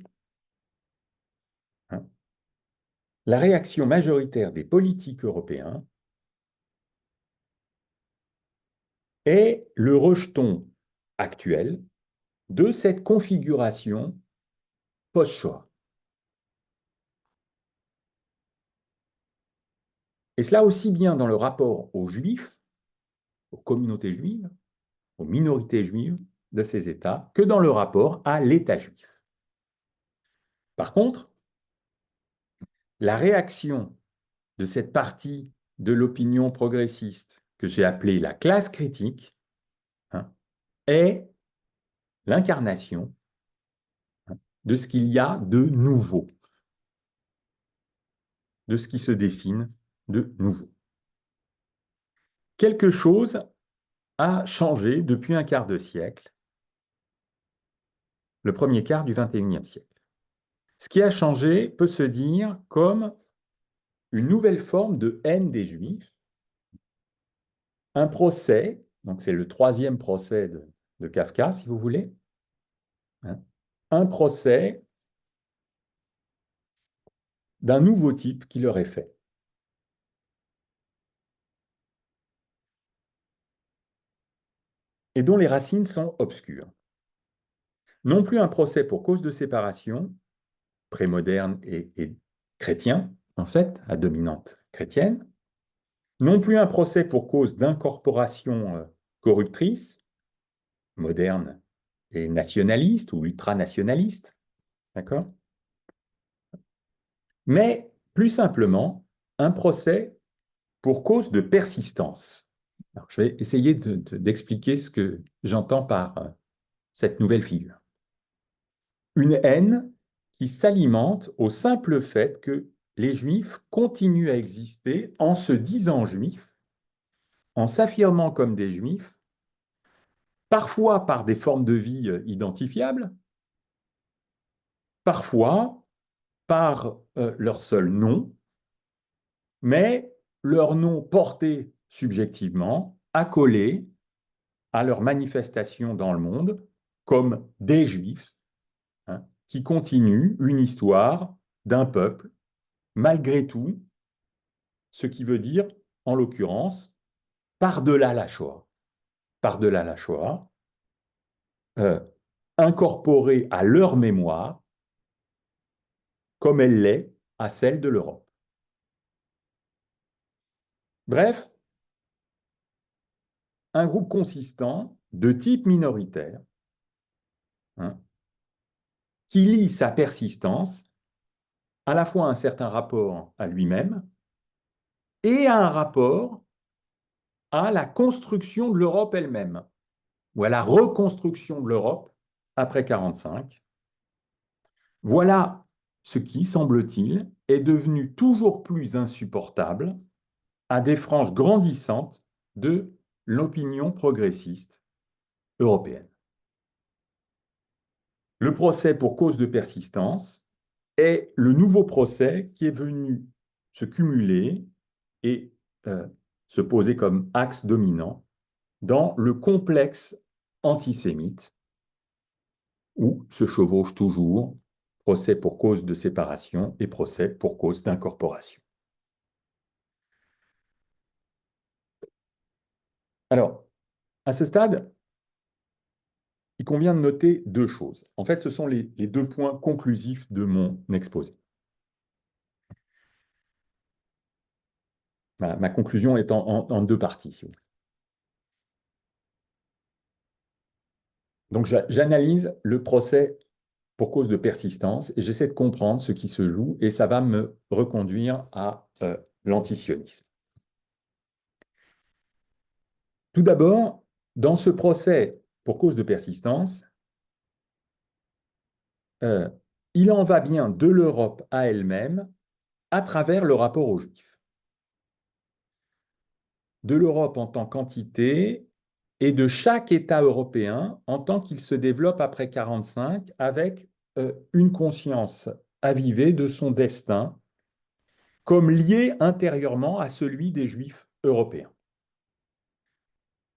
la réaction majoritaire des politiques européens est le rejeton actuel de cette configuration post-Shoah. Et cela aussi bien dans le rapport aux Juifs, aux communautés juives, aux minorités juives de ces États, que dans le rapport à l'État juif. Par contre, la réaction de cette partie de l'opinion progressiste que j'ai appelée la classe critique, hein, est l'incarnation, hein, de ce qu'il y a de nouveau, de ce qui se dessine de nouveau. Quelque chose a changé depuis un quart de siècle, le premier quart du XXIe siècle. Ce qui a changé peut se dire comme une nouvelle forme de haine des Juifs, un procès, donc c'est le troisième procès de Kafka, si vous voulez, hein, un procès d'un nouveau type qui leur est fait. Et dont les racines sont obscures. Non plus un procès pour cause de séparation, prémoderne et chrétien, en fait, à dominante chrétienne, non plus un procès pour cause d'incorporation corruptrice, moderne et nationaliste ou ultranationaliste, d'accord? Mais plus simplement, un procès pour cause de persistance. Alors, je vais essayer d'expliquer ce que j'entends par cette nouvelle figure. Une haine qui s'alimente au simple fait que les Juifs continuent à exister en se disant juifs, en s'affirmant comme des Juifs, parfois par des formes de vie identifiables, parfois par leur seul nom, mais leur nom porté subjectivement, accolé à leur manifestation dans le monde comme des Juifs, hein, qui continuent une histoire d'un peuple, malgré tout, ce qui veut dire, en l'occurrence, par-delà la Shoah. Par-delà la Shoah, euh, incorporée à leur mémoire, comme elle l'est à celle de l'Europe. Bref, un groupe consistant de type minoritaire, hein, qui lie sa persistance à la fois à un certain rapport à lui-même et à un rapport à la construction de l'Europe elle-même, ou à la reconstruction de l'Europe après 1945. Voilà ce qui, semble-t-il, est devenu toujours plus insupportable à des franges grandissantes de l'opinion progressiste européenne. Le procès pour cause de persistance est le nouveau procès qui est venu se cumuler et se poser comme axe dominant dans le complexe antisémite où se chevauchent toujours procès pour cause de séparation et procès pour cause d'incorporation. Alors, à ce stade, il convient de noter deux choses. En fait, ce sont les deux points conclusifs de mon exposé. Ma conclusion est en deux parties, si vous voulez. Donc, j'analyse le procès pour cause de persistance et j'essaie de comprendre ce qui se joue et ça va me reconduire à l'antisionisme. Tout d'abord, dans ce procès pour cause de persistance, il en va bien de l'Europe à elle-même à travers le rapport aux Juifs. De l'Europe en tant qu'entité et de chaque État européen en tant qu'il se développe après 1945 avec une conscience avivée de son destin comme lié intérieurement à celui des Juifs européens.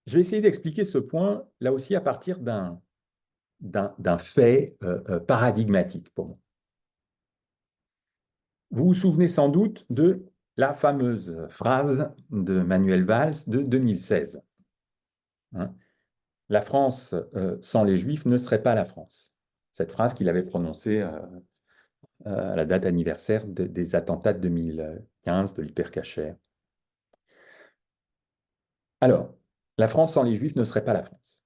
Je vais essayer d'expliquer ce point, là aussi, à partir d'un fait paradigmatique pour moi. vous vous souvenez sans doute de la fameuse phrase de Manuel Valls de 2016. Hein, la France sans les Juifs ne serait pas la France. Cette phrase qu'il avait prononcée à la date anniversaire des attentats de 2015 de l'Hypercacher. Alors, la France sans les Juifs ne serait pas la France.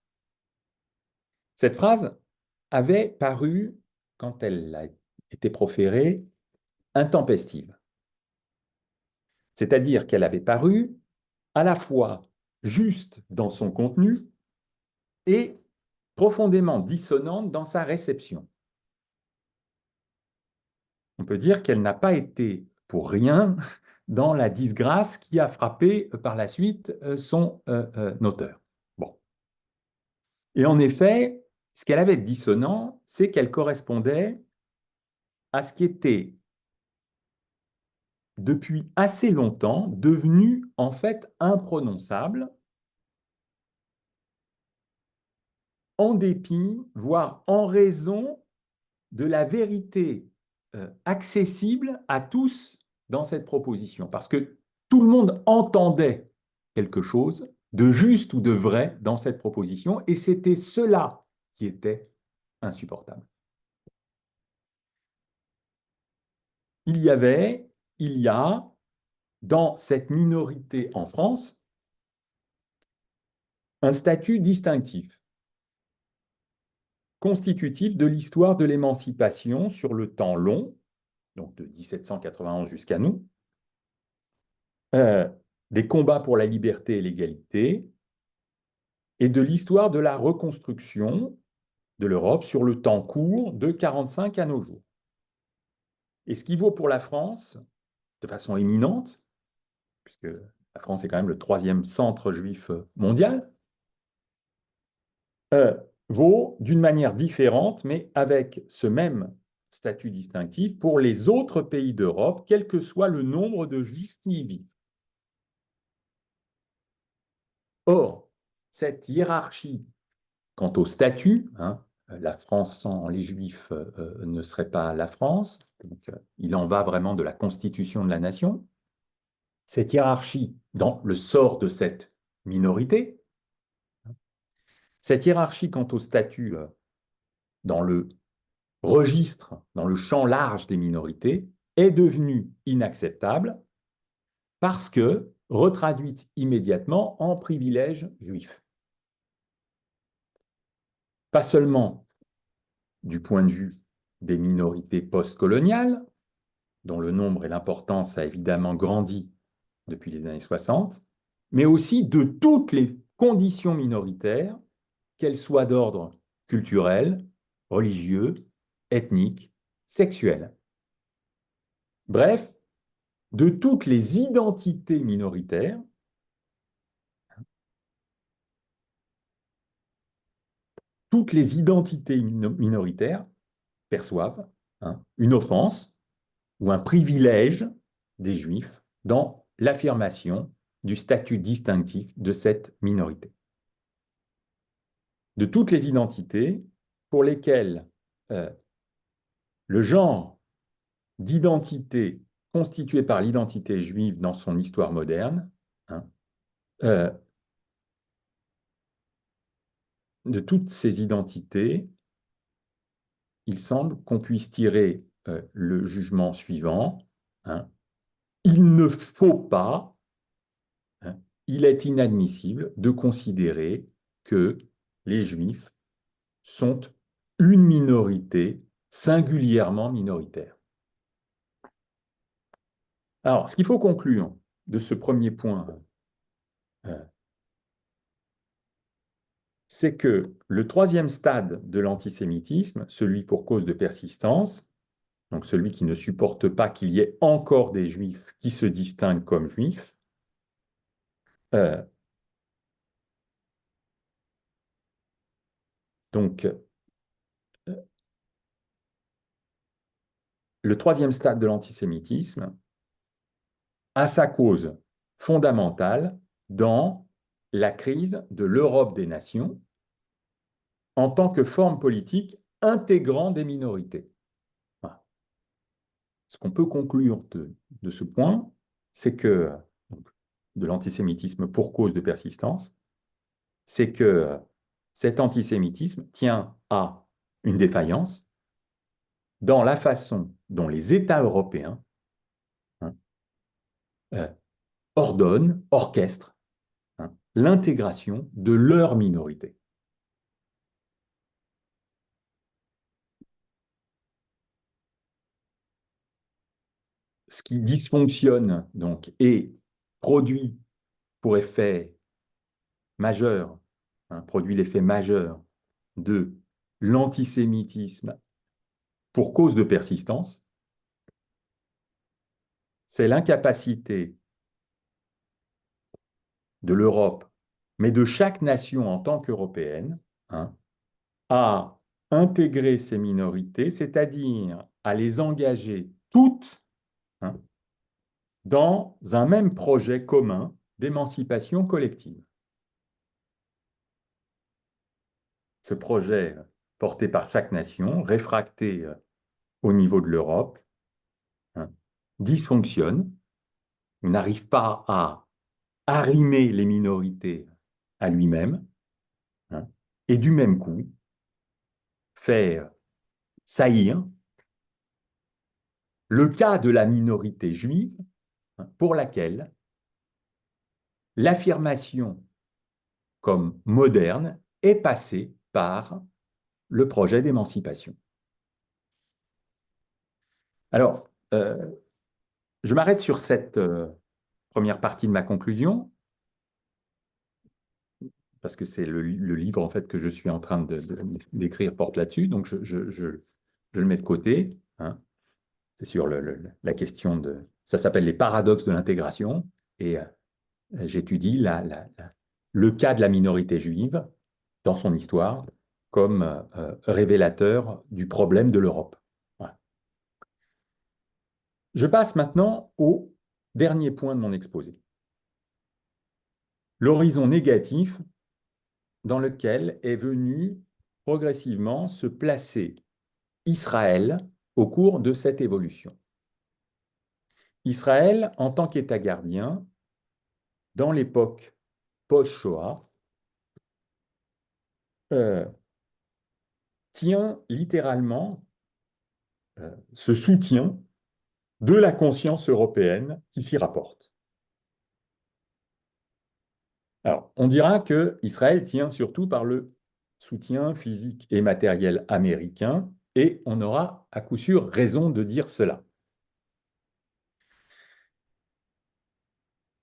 Cette phrase avait paru, quand elle a été proférée, intempestive. C'est-à-dire qu'elle avait paru à la fois juste dans son contenu et profondément dissonante dans sa réception. On peut dire qu'elle n'a pas été pour rien dans la disgrâce qui a frappé par la suite son auteur. Bon. Et en effet, ce qu'elle avait de dissonant, c'est qu'elle correspondait à ce qui était depuis assez longtemps devenu en fait imprononçable, en dépit, voire en raison de la vérité accessible à tous dans cette proposition. Parce que tout le monde entendait quelque chose de juste ou de vrai dans cette proposition, et c'était cela qui était insupportable. Il y a, dans cette minorité en France, un statut distinctif, constitutif de l'histoire de l'émancipation sur le temps long, donc de 1791 jusqu'à nous, des combats pour la liberté et l'égalité, et de l'histoire de la reconstruction de l'Europe sur le temps court de 1945 à nos jours. Et ce qui vaut pour la France, de façon éminente, puisque la France est quand même le 3e centre juif mondial, vaut d'une manière différente, mais avec ce même statut distinctif pour les autres pays d'Europe, quel que soit le nombre de juifs qui y vivent. Or, cette hiérarchie quant au statut, la France sans les Juifs ne serait pas la France, donc il en va vraiment de la constitution de la nation. Cette hiérarchie dans le sort de cette minorité, cette hiérarchie quant au statut dans le registre, dans le champ large des minorités, est devenue inacceptable parce que retraduite immédiatement en privilège juif. Pas seulement du point de vue des minorités postcoloniales, dont le nombre et l'importance a évidemment grandi depuis les années 60, mais aussi de toutes les conditions minoritaires, qu'elles soient d'ordre culturel, religieux, ethnique, sexuel. Bref, de toutes les identités minoritaires, toutes les identités minoritaires perçoivent une offense ou un privilège des Juifs dans l'affirmation du statut distinctif de cette minorité. De toutes les identités pour lesquelles le genre d'identité constitué par l'identité juive dans son histoire moderne, de toutes ces identités, il semble qu'on puisse tirer le jugement suivant. Il ne faut pas, il est inadmissible de considérer que les Juifs sont une minorité singulièrement minoritaire. Alors, ce qu'il faut conclure de ce premier point, c'est que le 3e stade de l'antisémitisme, celui pour cause de persistance, donc celui qui ne supporte pas qu'il y ait encore des Juifs qui se distinguent comme Juifs, donc le 3e stade de l'antisémitisme a sa cause fondamentale dans la crise de l'Europe des nations en tant que forme politique intégrant des minorités. Voilà. ce qu'on peut conclure de ce point, c'est que, donc, de l'antisémitisme pour cause de persistance, c'est que cet antisémitisme tient à une défaillance dans la façon dont les États européens, hein, euh, ordonnent, orchestrent, hein, l'intégration de leurs minorités. Ce qui dysfonctionne donc et produit pour effet majeur, hein, produit l'effet majeur de l'antisémitisme pour cause de persistance, c'est l'incapacité de l'Europe, mais de chaque nation en tant qu'européenne, hein, à intégrer ces minorités, c'est-à-dire à les engager toutes, hein, dans un même projet commun d'émancipation collective. Ce projet porté par chaque nation, réfracté au niveau de l'Europe, hein, dysfonctionne, n'arrive pas à arrimer les minorités à lui-même, hein, et du même coup fait saillir le cas de la minorité juive, hein, pour laquelle l'affirmation comme moderne est passée par le projet d'émancipation. Alors, je m'arrête sur cette première partie de ma conclusion, parce que c'est le livre en fait que je suis en train d'écrire porte là-dessus, donc je le mets de côté, hein. C'est sur la question de... Ça s'appelle les paradoxes de l'intégration, et j'étudie le cas de la minorité juive dans son histoire comme révélateur du problème de l'Europe. Voilà. Je passe maintenant au dernier point de mon exposé. L'horizon négatif dans lequel est venu progressivement se placer Israël au cours de cette évolution. Israël, en tant qu'État gardien, dans l'époque post-Shoah, tient littéralement ce soutien de la conscience européenne qui s'y rapporte. Alors, on dira que Israël tient surtout par le soutien physique et matériel américain, et on aura à coup sûr raison de dire cela.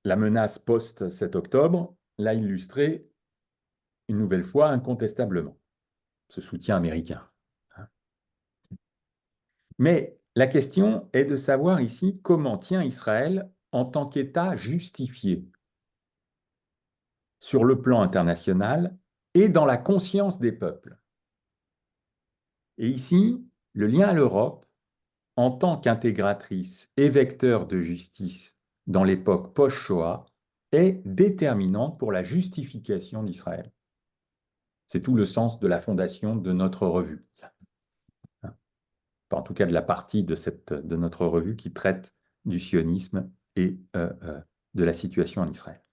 La menace post-7 octobre l'a illustré une nouvelle fois incontestablement, ce soutien américain. Mais la question est de savoir ici comment tient Israël en tant qu'État justifié sur le plan international et dans la conscience des peuples. Et ici, le lien à l'Europe, en tant qu'intégratrice et vecteur de justice dans l'époque post-Shoah, est déterminante pour la justification d'Israël. C'est tout le sens de la fondation de notre revue. Enfin, en tout cas, de la partie de notre revue qui traite du sionisme et de la situation en Israël.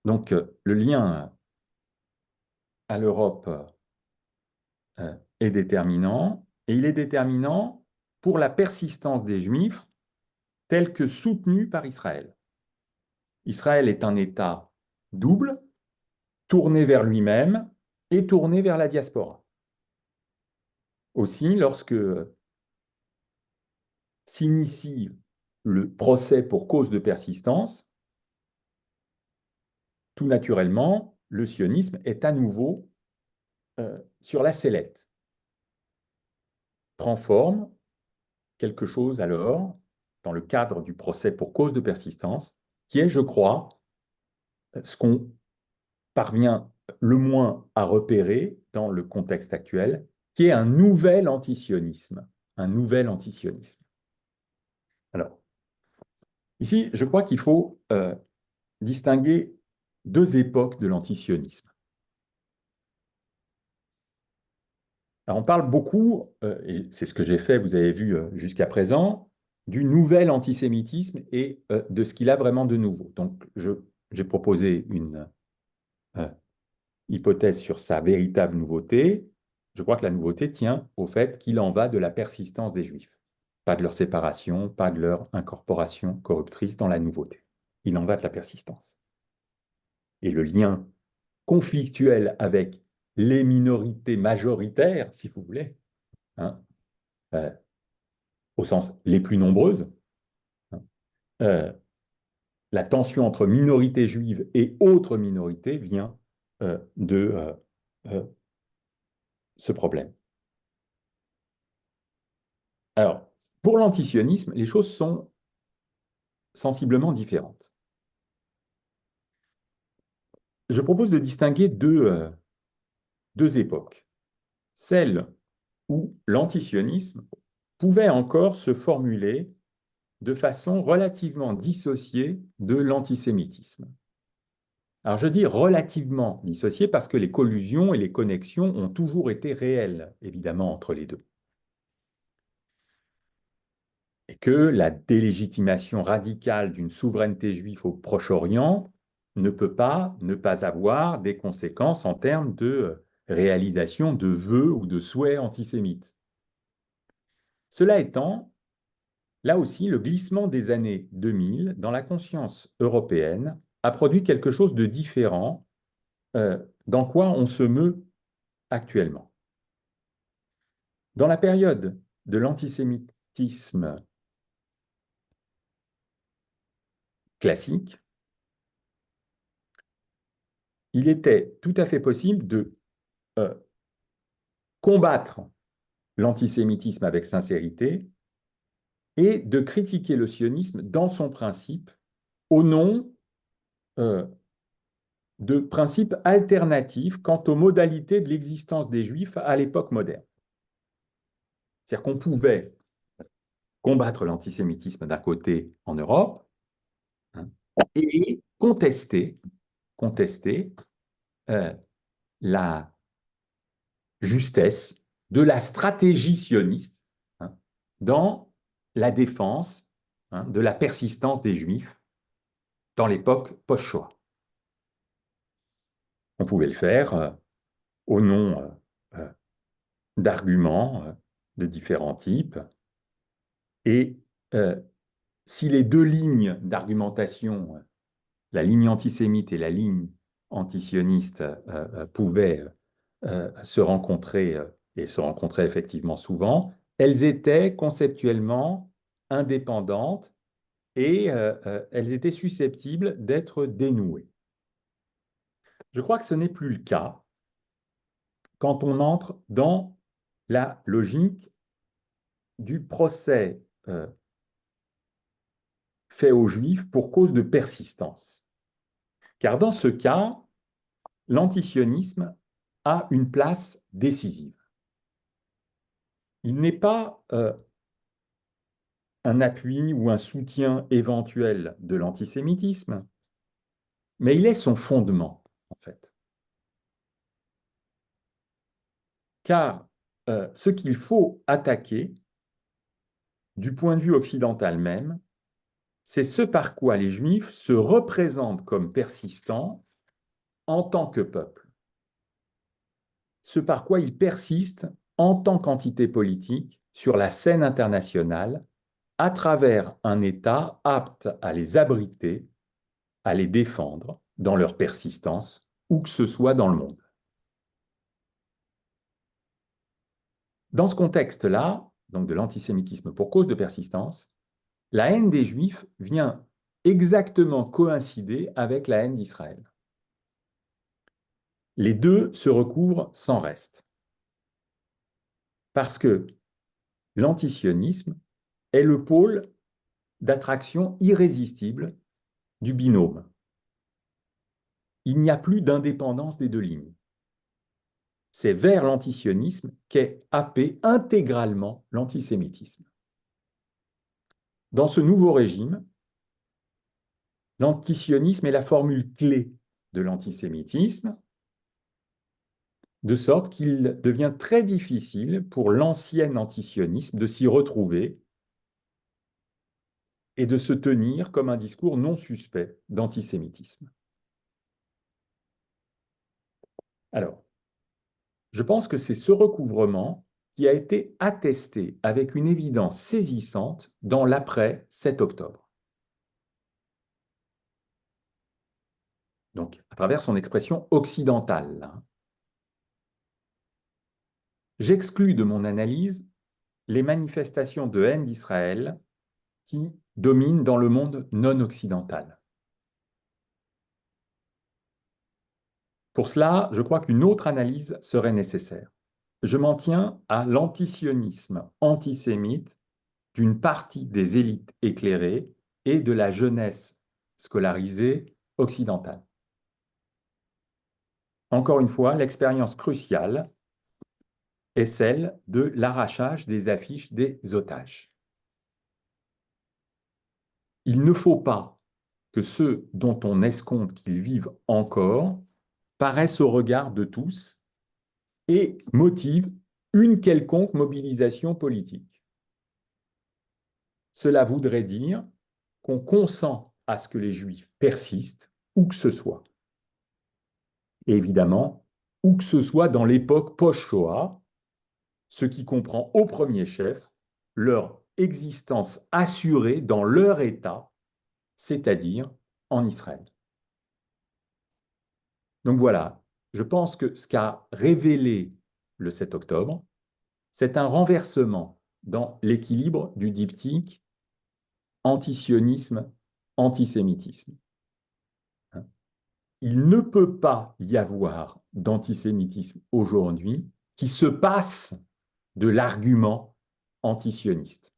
Donc, le lien à l'Europe est déterminant, et il est déterminant pour la persistance des Juifs telle que soutenue par Israël. Israël est un État double, tourné vers lui-même et tourné vers la diaspora. Aussi, lorsque s'initie le procès pour cause de persistance, tout naturellement, le sionisme est à nouveau sur la sellette. Prend forme quelque chose alors, dans le cadre du procès pour cause de persistance, qui est, je crois, ce qu'on parvient le moins à repérer dans le contexte actuel, qui est un nouvel antisionisme. Un nouvel antisionisme. Alors, ici, je crois qu'il faut distinguer deux époques de l'antisionisme. Alors, on parle beaucoup, et c'est ce que j'ai fait, vous avez vu jusqu'à présent, du nouvel antisémitisme et de ce qu'il a vraiment de nouveau. Donc, j'ai proposé une euh, hypothèse sur sa véritable nouveauté. Je crois que la nouveauté tient au fait qu'il en va de la persistance des Juifs, pas de leur séparation, pas de leur incorporation corruptrice dans la nouveauté. Il en va de la persistance. Et le lien conflictuel avec les minorités majoritaires, si vous voulez, hein, euh, au sens les plus nombreuses, hein, euh, la tension entre minorités juives et autres minorités vient de ce problème. Alors, pour l'antisionisme, les choses sont sensiblement différentes. Je propose de distinguer deux époques. Celle où l'antisionisme pouvait encore se formuler de façon relativement dissociée de l'antisémitisme. Alors je dis relativement dissociée parce que les collusions et les connexions ont toujours été réelles, évidemment, entre les deux. Et que la délégitimation radicale d'une souveraineté juive au Proche-Orient ne peut pas ne pas avoir des conséquences en termes de réalisation de vœux ou de souhaits antisémites. Cela étant, là aussi, le glissement des années 2000 dans la conscience européenne a produit quelque chose de différent dans quoi on se meut actuellement. Dans la période de l'antisémitisme classique, il était tout à fait possible de combattre l'antisémitisme avec sincérité et de critiquer le sionisme dans son principe au nom de principes alternatifs quant aux modalités de l'existence des Juifs à l'époque moderne. C'est-à-dire qu'on pouvait combattre l'antisémitisme d'un côté en Europe, hein, et contester la justesse de la stratégie sioniste, hein, dans la défense, hein, de la persistance des Juifs dans l'époque post-Shoah. On pouvait le faire au nom d'arguments de différents types. Et si les deux lignes d'argumentation, la ligne antisémite et la ligne antisioniste, pouvaient se rencontrer, et se rencontraient effectivement souvent, elles étaient conceptuellement indépendantes et elles étaient susceptibles d'être dénouées. Je crois que ce n'est plus le cas quand on entre dans la logique du procès fait aux Juifs pour cause de persistance. Car dans ce cas, l'antisionisme a une place décisive. Il n'est pas un appui ou un soutien éventuel de l'antisémitisme, mais il est son fondement, en fait. Car ce qu'il faut attaquer, du point de vue occidental même, c'est ce par quoi les Juifs se représentent comme persistants en tant que peuple. Ce par quoi ils persistent en tant qu'entité politique sur la scène internationale à travers un État apte à les abriter, à les défendre dans leur persistance, où que ce soit dans le monde. Dans ce contexte-là, donc de l'antisémitisme pour cause de persistance, la haine des Juifs vient exactement coïncider avec la haine d'Israël. Les deux se recouvrent sans reste. Parce que l'antisionisme est le pôle d'attraction irrésistible du binôme. Il n'y a plus d'indépendance des deux lignes. C'est vers l'antisionisme qu'est happé intégralement l'antisémitisme. Dans ce nouveau régime, l'antisionisme est la formule clé de l'antisémitisme, de sorte qu'il devient très difficile pour l'ancien antisionisme de s'y retrouver et de se tenir comme un discours non suspect d'antisémitisme. Alors, je pense que c'est ce recouvrement qui a été attesté avec une évidence saisissante dans l'après 7 octobre. Donc, à travers son expression occidentale. J'exclus de mon analyse les manifestations de haine d'Israël qui dominent dans le monde non occidental. Pour cela, je crois qu'une autre analyse serait nécessaire. Je m'en tiens à l'antisionisme antisémite d'une partie des élites éclairées et de la jeunesse scolarisée occidentale. Encore une fois, l'expérience cruciale est celle de l'arrachage des affiches des otages. Il ne faut pas que ceux dont on escompte qu'ils vivent encore paraissent au regard de tous et motivent une quelconque mobilisation politique. Cela voudrait dire qu'on consent à ce que les Juifs persistent, où que ce soit. Et évidemment, où que ce soit dans l'époque post-Shoah, ce qui comprend au premier chef leur existence assurée dans leur État, c'est-à-dire en Israël. Donc voilà, je pense que ce qu'a révélé le 7 octobre, c'est un renversement dans l'équilibre du diptyque antisionisme, antisémitisme. Il ne peut pas y avoir d'antisémitisme aujourd'hui qui se passe de l'argument antisioniste.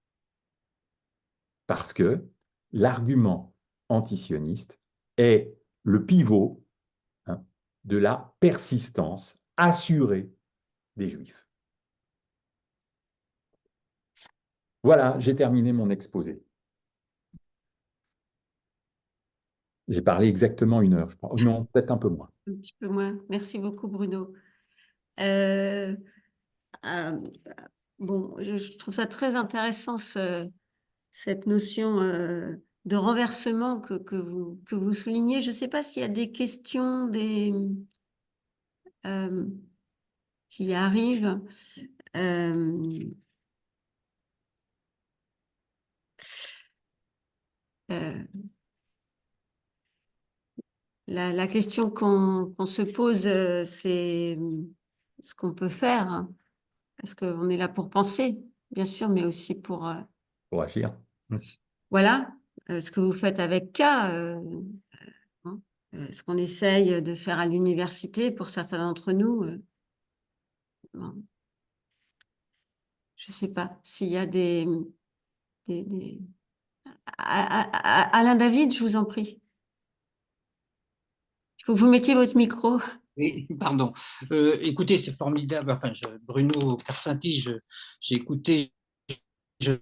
Parce que l'argument antisioniste est le pivot de la persistance assurée des Juifs. Voilà, j'ai terminé mon exposé. J'ai parlé exactement 1 heure, je crois. Non, peut-être un peu moins. Un petit peu moins. Merci beaucoup, Bruno. Bon, je trouve ça très intéressant, cette notion de renversement que vous soulignez. Je ne sais pas s'il y a des questions qui arrivent. La question qu'on se pose, c'est ce qu'on peut faire, hein, parce qu'on est là pour penser, bien sûr, mais aussi pour agir. Voilà, ce que vous faites avec K, hein, ce qu'on essaye de faire à l'université pour certains d'entre nous. Bon. Je ne sais pas s'il y a des... Alain David, je vous en prie. Il faut que vous mettiez votre micro. Oui, pardon. Écoutez, c'est formidable. Enfin, Bruno Carcinti, j'ai écouté, je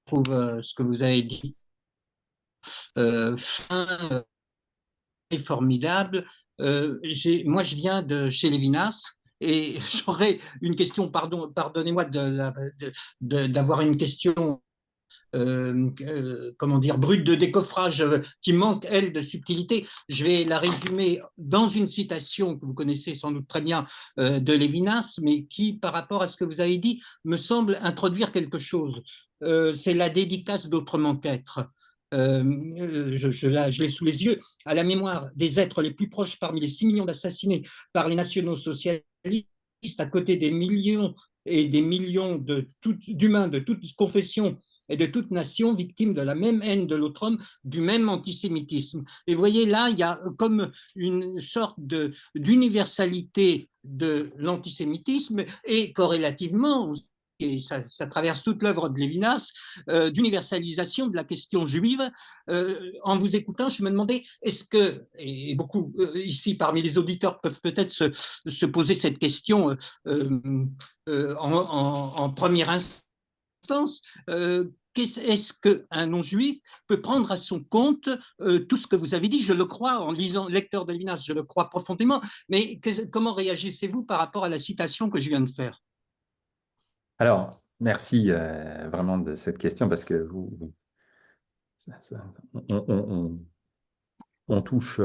trouve ce que vous avez dit fin et formidable. Moi, je viens de chez Lévinas et j'aurais une question, pardonnez-moi d'avoir une question comment dire, brute de décoffrage qui manque, elle, de subtilité. Je vais la résumer dans une citation que vous connaissez sans doute très bien de Lévinas, mais qui, par rapport à ce que vous avez dit, me semble introduire quelque chose. C'est la dédicace d'Autrement qu'être. Je l'ai sous les yeux, à la mémoire des êtres les plus proches parmi les 6 millions d'assassinés par les nationaux socialistes, à côté des millions et des millions d'humains de toute confession et de toute nation victime de la même haine de l'autre homme, du même antisémitisme. Et vous voyez, là, il y a comme une sorte d'universalité de l'antisémitisme et corrélativement, et ça traverse toute l'œuvre de Lévinas, d'universalisation de la question juive. En vous écoutant, je me demandais, est-ce que, et beaucoup ici parmi les auditeurs peuvent peut-être se poser cette question en première instance, est-ce qu'un non-juif peut prendre à son compte tout ce que vous avez dit? Je le crois, en lisant Lecteur de Lévinas, je le crois profondément, mais comment réagissez-vous par rapport à la citation que je viens de faire? Alors, merci vraiment de cette question parce que on, on- on touche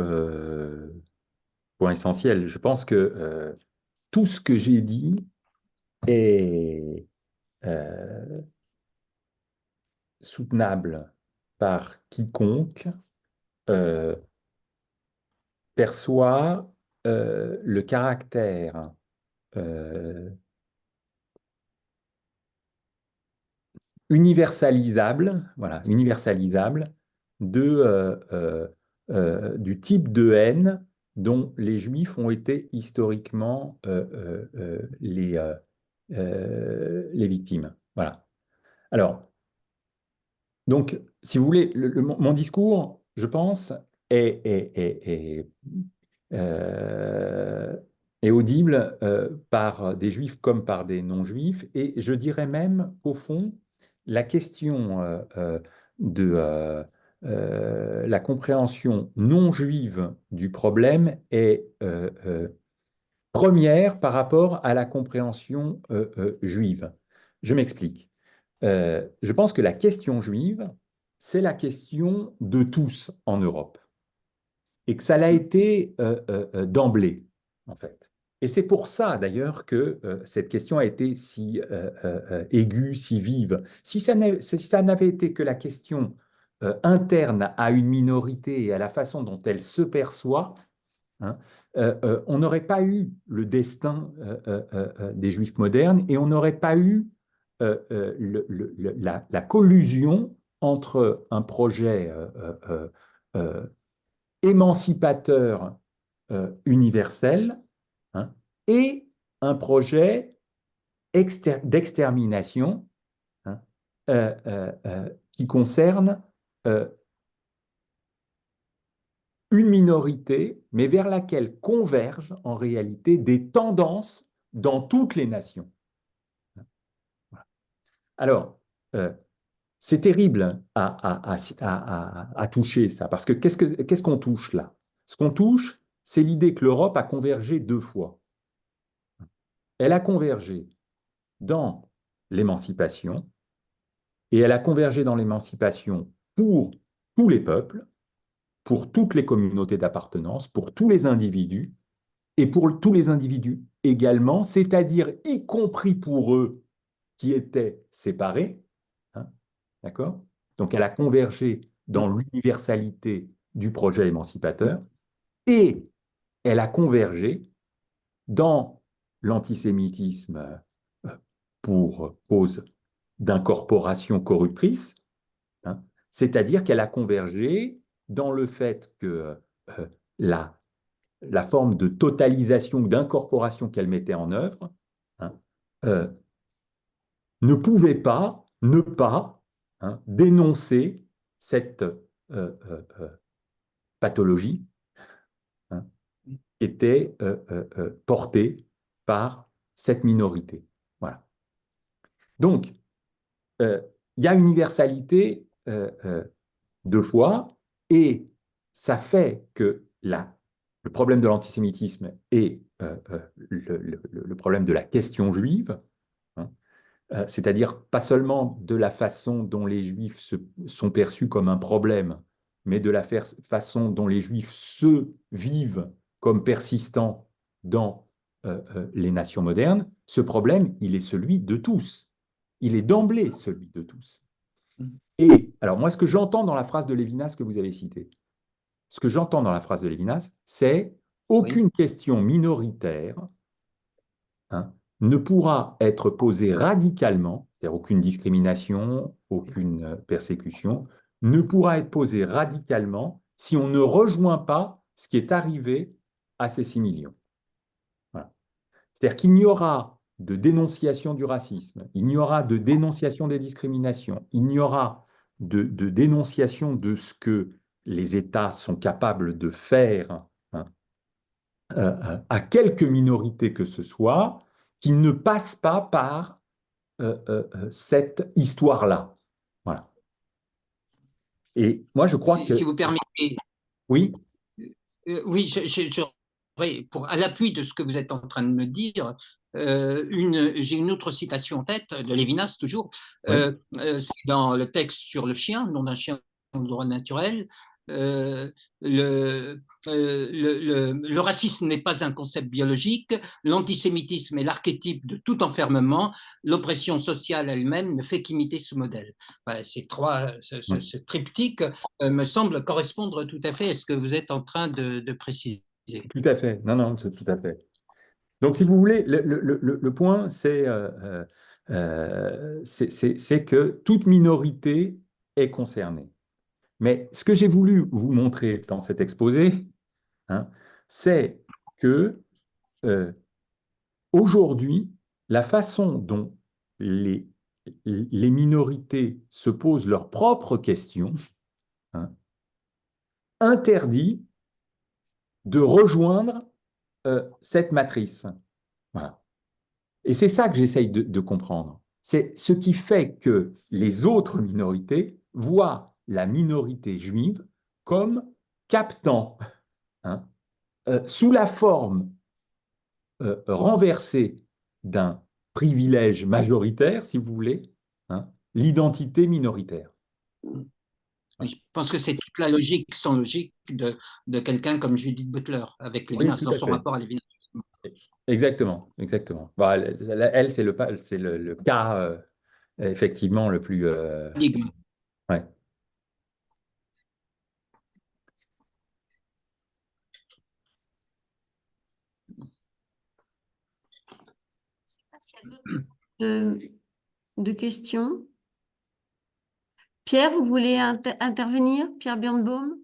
point essentiel. Je pense que tout ce que j'ai dit est soutenable par quiconque euh, perçoit le caractère universalisable, voilà, universalisable du type de haine dont les Juifs ont été historiquement les victimes. Voilà. Alors, donc, si vous voulez, mon discours, je pense, euh, est audible par des juifs comme par des non-juifs. Et je dirais même qu'au fond, la question de la compréhension non juive du problème est première par rapport à la compréhension juive. Je m'explique. Je pense que la question juive, c'est la question de tous en Europe et que ça l'a été d'emblée, en fait. Et c'est pour ça, d'ailleurs, que cette question a été si aiguë, si vive. Si ça n'avait été que la question interne à une minorité et à la façon dont elle se perçoit, hein, on n'aurait pas eu le destin des Juifs modernes et on n'aurait pas eu la collusion entre un projet euh, émancipateur universel, hein, et un projet d'extermination, hein, qui concerne euh, une minorité, mais vers laquelle convergent en réalité des tendances dans toutes les nations. Alors, c'est terrible à toucher ça, parce que qu'est-ce qu'on touche là? Ce qu'on touche, c'est l'idée que l'Europe a convergé deux fois. Elle a convergé dans l'émancipation, et elle a convergé dans l'émancipation pour tous les peuples, pour toutes les communautés d'appartenance, pour tous les individus, et pour tous les individus également, c'est-à-dire y compris pour eux qui étaient séparés, hein, d'accord? Donc elle a convergé dans l'universalité du projet émancipateur, et elle a convergé dans l'antisémitisme pour cause d'incorporation corruptrice, hein, c'est-à-dire qu'elle a convergé dans le fait que la, la forme de totalisation ou d'incorporation qu'elle mettait en œuvre, hein, euh, ne pouvait pas ne pas, hein, dénoncer cette pathologie, hein, qui était portée par cette minorité. Voilà. Donc, il y a universalité deux fois, et ça fait que le problème de l'antisémitisme et le problème de la question juive, hein, c'est-à-dire pas seulement de la façon dont les juifs sont perçus comme un problème, mais de la façon dont les juifs se vivent comme persistants dans les nations modernes, ce problème, il est celui de tous. Il est d'emblée celui de tous. Et alors moi, ce que j'entends dans la phrase de Lévinas que vous avez citée, ce que j'entends dans la phrase de Lévinas, c'est aucune question minoritaire, hein, ne pourra être posée radicalement, c'est-à-dire aucune discrimination, aucune persécution, ne pourra être posée radicalement si on ne rejoint pas ce qui est arrivé à ces 6 millions. Voilà. C'est-à-dire qu'il n'y aura de dénonciation du racisme, il n'y aura de dénonciation des discriminations, il n'y aura de dénonciation de ce que les États sont capables de faire, hein, à quelque minorité que ce soit, qui ne passe pas par cette histoire-là. Voilà. Et moi, je crois Si que... vous permettez, Oui, oui, à l'appui de ce que vous êtes en train de me dire, j'ai une autre citation en tête, de Lévinas toujours. oui, C'est dans le texte sur le chien, le nom d'un chien dans le droit naturel. Euh, le, le racisme n'est pas un concept biologique, l'antisémitisme est l'archétype de tout enfermement, l'oppression sociale elle-même ne fait qu'imiter ce modèle. Voilà, oui, ce triptyque me semble correspondre tout à fait à ce que vous êtes en train de préciser. tout à fait. Non, non, tout à fait. Donc, si vous voulez, le point, c'est que toute minorité est concernée. Mais ce que j'ai voulu vous montrer dans cet exposé, hein, c'est que aujourd'hui, la façon dont les, les minorités se posent leurs propres questions, hein, interdit de rejoindre cette matrice. Voilà. Et c'est ça que j'essaye de comprendre. C'est ce qui fait que les autres minorités voient la minorité juive comme captant, hein, sous la forme renversée d'un privilège majoritaire, si vous voulez, hein, l'identité minoritaire. Je pense que c'est toute la logique sans logique de quelqu'un comme Judith Butler avec Oui, Lévinas, tout dans à son fait. rapport à Lévinas. Exactement, exactement. Bah, elle, c'est le cas effectivement le plus. Ouais. De, de questions? Pierre, vous voulez intervenir? Pierre Birnbaum?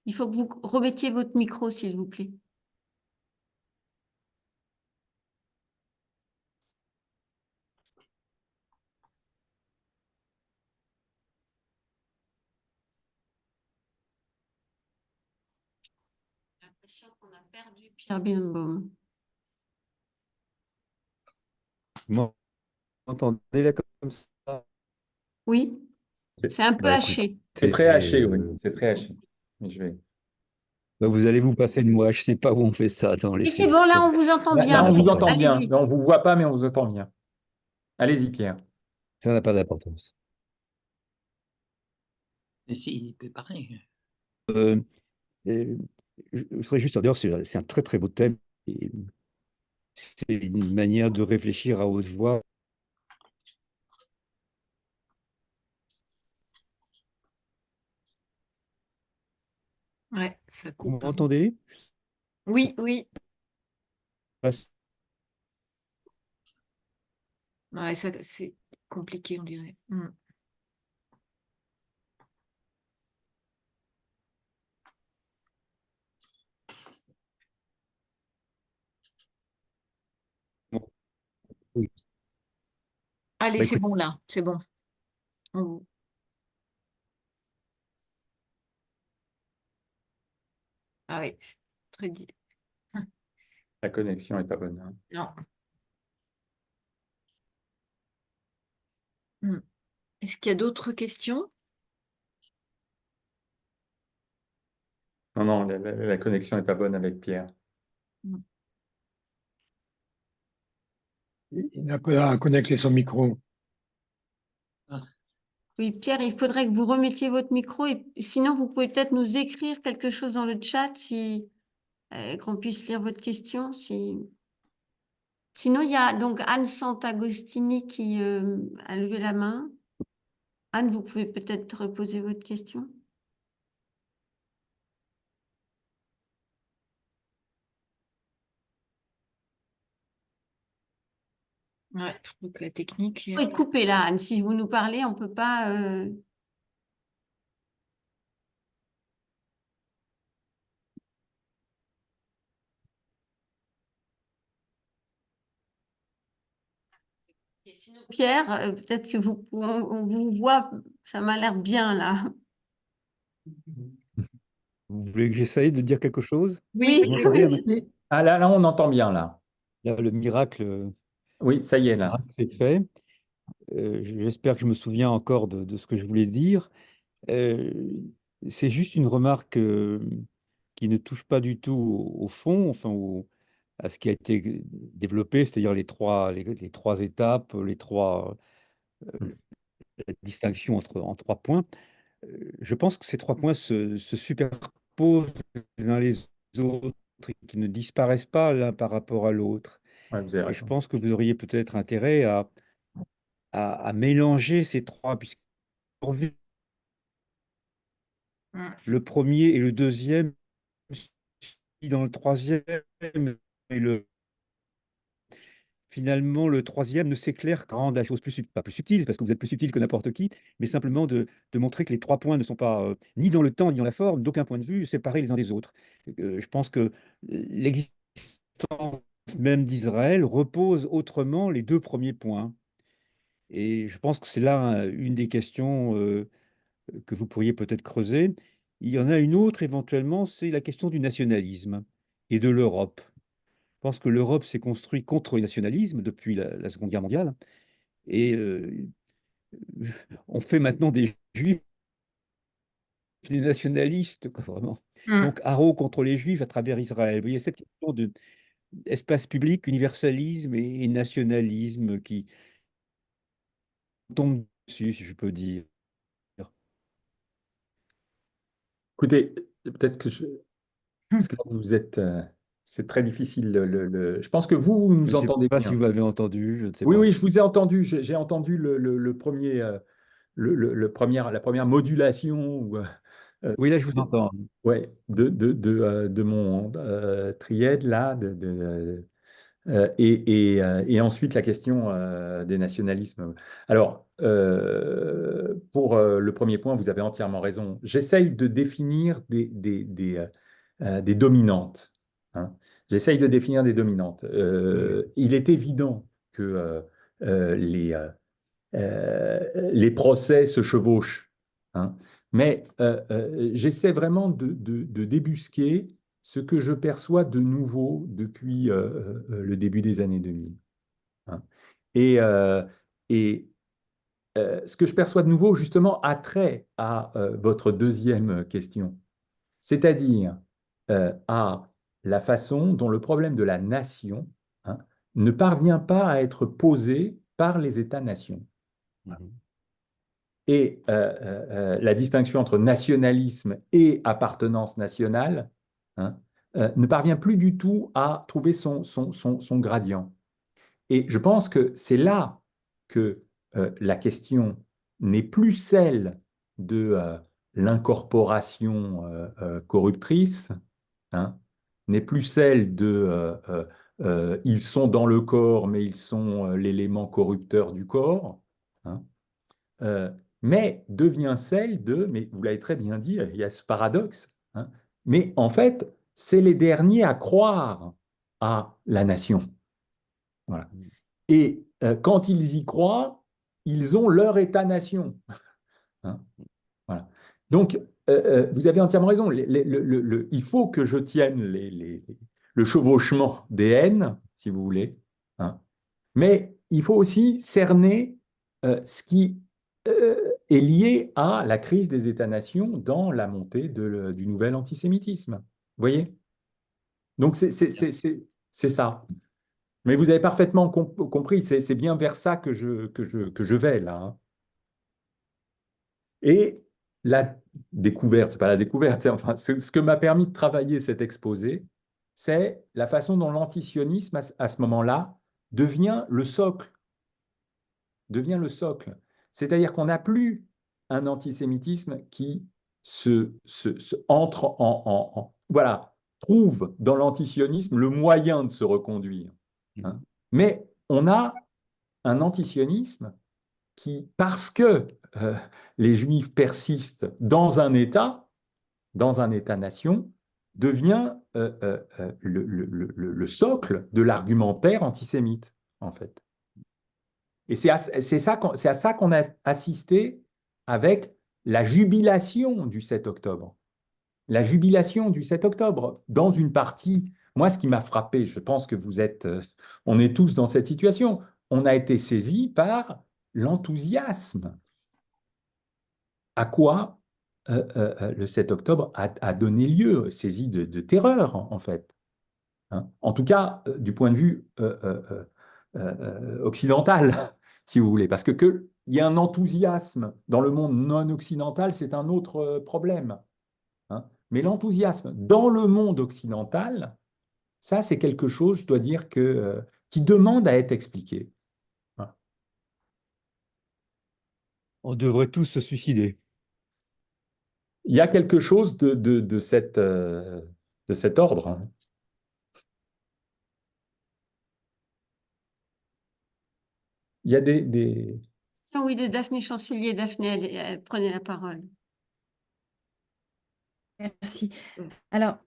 Il faut que vous remettiez votre micro, s'il vous plaît. J'ai l'impression qu'on a perdu Pierre Birnbaum. Vous m'entendez là comme ça? Oui, c'est un peu Bah écoutez, haché. C'est très haché, oui. C'est très haché. Mais bah, vous allez vous passer de moi. Je sais pas où on fait ça dans les Et c'est bon, là, on systèmes. vous entend Là, bien. là, Ça on n'a pas vous entend d'importance. bien. Allez-y. Là, on vous voit pas, mais on vous entend bien. Allez-y, Pierre. Ça n'a pas d'importance. Et c'est pareil. Euh, et je voudrais juste dire, c'est un très très beau thème. Et c'est une manière de réfléchir à haute voix. Ouais, ça Vous coupe, hein. m'entendez? Oui, oui. Ouais, ça, c'est compliqué, on dirait. Mm. Oui. Allez, Bah, c'est écoute, bon là, c'est bon. On- Ah oui, c'est très dit. La connexion est pas bonne, hein. Non. Mm. Est-ce qu'il y a d'autres questions? Non, non, la connexion est pas bonne avec Pierre. Mm. Il n'a pas connecté son micro. Oui, Pierre, il faudrait que vous remettiez votre micro et sinon, vous pouvez peut-être nous écrire quelque chose dans le chat si qu'on puisse lire votre question. Sinon, il y a donc Anne Sant'Agostini qui a levé la main. Anne, vous pouvez peut-être reposer votre question. Ouais, je crois que la technique. Oui, coupez là, Anne. Si vous nous parlez, on peut pas. Et sinon, Pierre, peut-être que on vous voit, ça m'a l'air bien là. vous voulez que j'essaye de dire quelque chose? Oui, Vous m'entendez là maintenant? Ah, là, on entend bien, là. Là, Oui, ça y est, le là. miracle c'est fait. J'espère que je me souviens encore de ce que je voulais dire. Euh, c'est juste une remarque qui ne touche pas du tout au fond, enfin, à ce qui a été développé, c'est-à-dire les trois étapes, la distinction en 3 points. Je pense que ces 3 points se superposent les uns les autres et qui ne disparaissent pas l'un par rapport à l'autre. Ouais, vous avez Et je raison. pense que vous auriez peut-être intérêt à mélanger ces trois, puisque le premier et le deuxième, si dans le troisième, et finalement, le troisième ne s'éclaire qu'en rendre la chose pas plus subtile, parce que vous êtes plus subtil que n'importe qui, mais simplement de montrer que les 3 points ne sont pas, ni dans le temps, ni dans la forme, d'aucun point de vue, séparés les uns des autres. Je pense que l'existence même d'Israël repose autrement les 2 premiers points. Et je pense que c'est là une des questions que vous pourriez peut-être creuser. Il y en a une autre éventuellement, c'est la question du nationalisme et de l'Europe. Je pense que l'Europe s'est construite contre le nationalisme depuis la Seconde Guerre mondiale. Et on fait maintenant des juifs des nationalistes, quoi, vraiment. Mm. Donc, haro contre les juifs à travers Israël. Vous voyez cette question d'espace public, universalisme et nationalisme qui tombe dessus, si je peux dire. Écoutez, peut-être que parce que là, vous êtes, c'est très difficile. Je pense que vous Je nous ne sais entendez pas si bien. vous m'avez entendu, je ne sais Oui, pas. oui, je vous ai entendu. J'ai entendu le premier, la première modulation euh, Oui, là, je vous entends. ouais, de mon triède là, et ensuite la question des nationalismes. Alors, pour le premier point, vous avez entièrement raison. J'essaye de définir des dominantes, hein. J'essaye de définir des dominantes. Il est évident que les procès se chevauchent, hein. Mais j'essaie vraiment de débusquer ce que je perçois de nouveau depuis le début des années 2000, hein. Et, et ce que je perçois de nouveau, justement, a trait à votre deuxième question, c'est-à-dire à la façon dont le problème de la nation, hein, ne parvient pas à être posé par les États-nations. Mhm. Et la distinction entre nationalisme et appartenance nationale, hein, ne parvient plus du tout à trouver son gradient. Et je pense que c'est là que la question n'est plus celle de l'incorporation corruptrice, hein, n'est plus celle de ils sont dans le corps, mais ils sont l'élément corrupteur du corps, hein, euh, mais devient celle de, mais vous l'avez très bien dit, il y a ce paradoxe, hein, mais en fait, c'est les derniers à croire à la nation. Voilà. Et quand ils y croient, ils ont leur État-nation, hein. Voilà. Donc, vous avez entièrement raison. Il faut que je tienne le chevauchement des haines, si vous voulez, hein. Mais il faut aussi cerner ce qui est lié à la crise des États-nations dans la montée du nouvel antisémitisme. Vous voyez? Donc, c'est ça. Mais vous avez parfaitement compris, c'est bien vers ça que je vais, là, hein. Et la découverte, c'est pas la découverte, enfin, ce que m'a permis de travailler cet exposé, c'est la façon dont l'antisionisme, à ce moment-là, devient le socle. Devient le socle. C'est-à-dire qu'on n'a plus un antisémitisme qui entre voilà, trouve dans l'antisionisme le moyen de se reconduire, hein. Mais on a un antisionisme qui, parce que les Juifs persistent dans un État-nation, devient le socle de l'argumentaire antisémite, en fait. Et c'est à ça qu'on a assisté avec la jubilation du 7 octobre. La jubilation du 7 octobre, dans une partie, moi, ce qui m'a frappé, je pense que on est tous dans cette situation, on a été saisis par l'enthousiasme. À quoi le 7 octobre a donné lieu, saisi de terreur, en fait. Hein. En tout cas, du point de vue occidental, si vous voulez. Parce que il y a un enthousiasme dans le monde non occidental, c'est un autre problème. Hein. Mais l'enthousiasme dans le monde occidental, ça, c'est quelque chose, je dois dire, qui demande à être expliqué. Hein. On devrait tous se suicider. Il y a quelque chose de cet ordre. Hein. Il y a Oui, de Daphné Chancelier. Daphné, elle prenait la parole. Merci. Alors,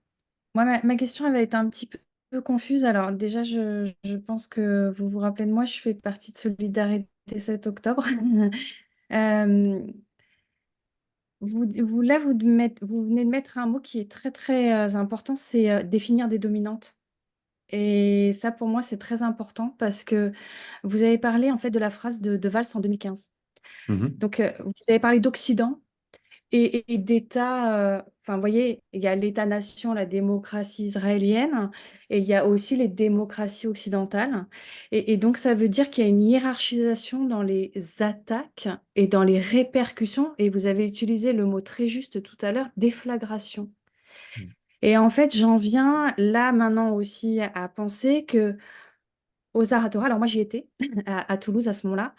moi, ma question, elle va être un petit peu confuse. Alors, déjà, je pense que vous vous rappelez de moi, je fais partie de Solidarité 7 octobre. Euh, vous venez de mettre un mot qui est très, très important, c'est définir des dominantes. Et ça, pour moi, c'est très important parce que vous avez parlé, en fait, de la phrase de Valls en 2015. Mhm. Donc, vous avez parlé d'Occident. Et d'État, enfin, vous voyez, il y a l'État-nation, la démocratie israélienne, et il y a aussi les démocraties occidentales. Et donc, ça veut dire qu'il y a une hiérarchisation dans les attaques et dans les répercussions. Et vous avez utilisé le mot très juste tout à l'heure, déflagration. Mhm. Et en fait, j'en viens là maintenant aussi à penser que aux Arts Torah, alors moi j'y étais à Toulouse à ce moment-là,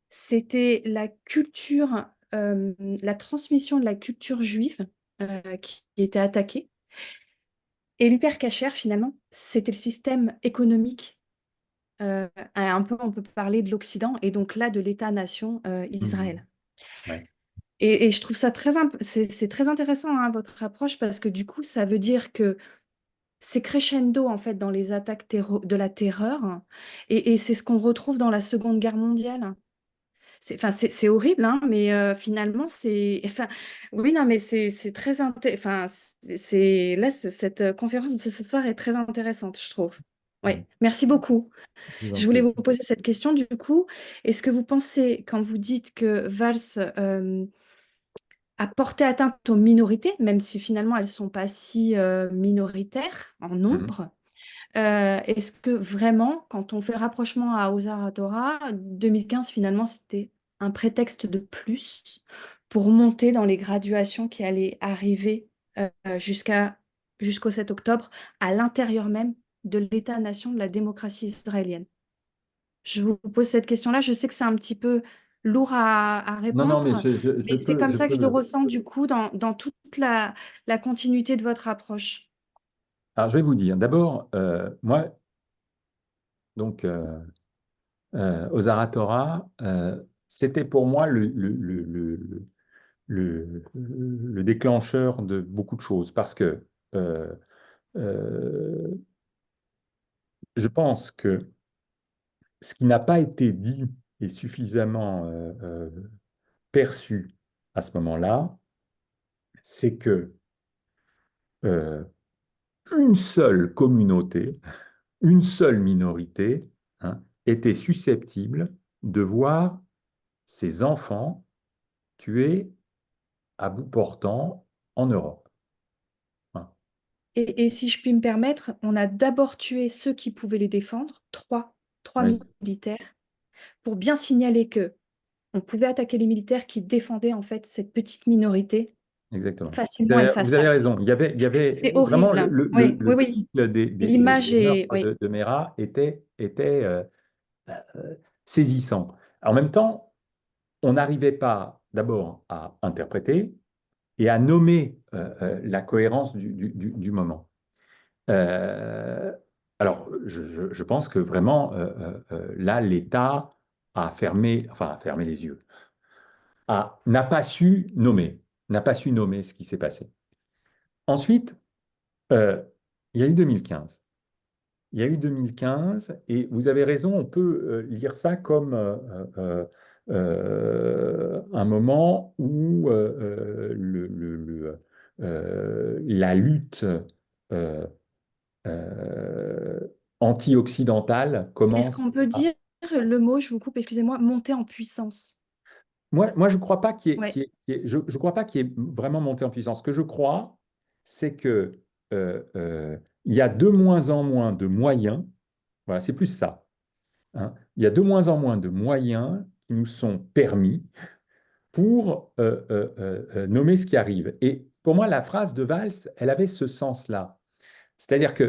c'était la culture, la transmission de la culture juive, qui était attaquée et l'hyper cachère finalement, c'était le système économique, un peu on peut parler de l'Occident et donc là de l'État-nation, Mhm. Israël. Ouais. Et je trouve ça c'est très intéressant, hein, votre approche parce que du coup, ça veut dire que c'est crescendo en fait dans les attaques de la terreur et c'est ce qu'on retrouve dans la Seconde Guerre mondiale. Enfin, c'est horrible, hein, mais finalement, c'est. Enfin, oui, non, mais c'est très. Enfin, là, cette conférence de ce soir est très intéressante, je trouve. Oui, Mhm. merci beaucoup. Je vous en Je voulais prie. vous poser cette question, du coup. Est-ce que vous pensez, quand vous dites que Valls a porté atteinte aux minorités, même si finalement elles ne sont pas si minoritaires en Mhm. nombre, est-ce que vraiment, quand on fait le rapprochement à Ozar Torah, 2015, finalement, c'était un prétexte de plus pour monter dans les graduations qui allaient arriver jusqu'au 7 octobre à l'intérieur même de l'État-nation de la démocratie israélienne? Je vous pose cette question-là. Je sais que c'est un petit peu lourd à Non, non, mais répondre, je mais c'est peux, comme je ça que je le peux. ressens du coup dans toute la continuité de votre approche. Alors, je vais vous dire. D'abord, moi, donc, aux Aratora, c'était pour moi le déclencheur de beaucoup de choses parce que euh, euh, je pense que ce qui n'a pas été dit et suffisamment perçu à ce moment-là, c'est que euh, une seule communauté, une seule minorité, hein, était susceptible de voir ses enfants tués à bout portant en Europe. Hein. Et si je puis me permettre, on a d'abord tué ceux qui pouvaient les défendre, trois Oui, militaires, pour bien signaler que on pouvait attaquer les militaires qui défendaient en fait cette petite minorité exactement. facilement Vous avez effaçable. raison. Il y avait C'est vraiment horrible, hein. Oui, le oui, oui. cycle L'image des est, meurtres oui. de Mera était saisissant. En même temps, on n'arrivait pas d'abord à interpréter et à nommer la cohérence du moment. Euh, alors, je pense que vraiment, là, l'État a fermé les yeux, n'a pas su nommer, n'a pas su nommer ce qui s'est passé. Ensuite, euh, il y a eu 2015. Il y a eu 2015 et vous avez raison, on peut lire ça comme un moment où la lutte euh, euh, anti-occidentale Est-ce commence qu'on peut à... dire le mot, je vous coupe, excusez-moi, monter en puissance? Moi, je ne crois pas Ouais. je crois pas qu'il ait vraiment monté en puissance. Ce que je crois, c'est que il y a de moins en moins de moyens. Voilà, c'est plus ça. Hein. Il y a de moins en moins de moyens qui nous sont permis pour nommer ce qui arrive. Et pour moi, la phrase de Valls, elle avait ce sens-là. C'est-à-dire que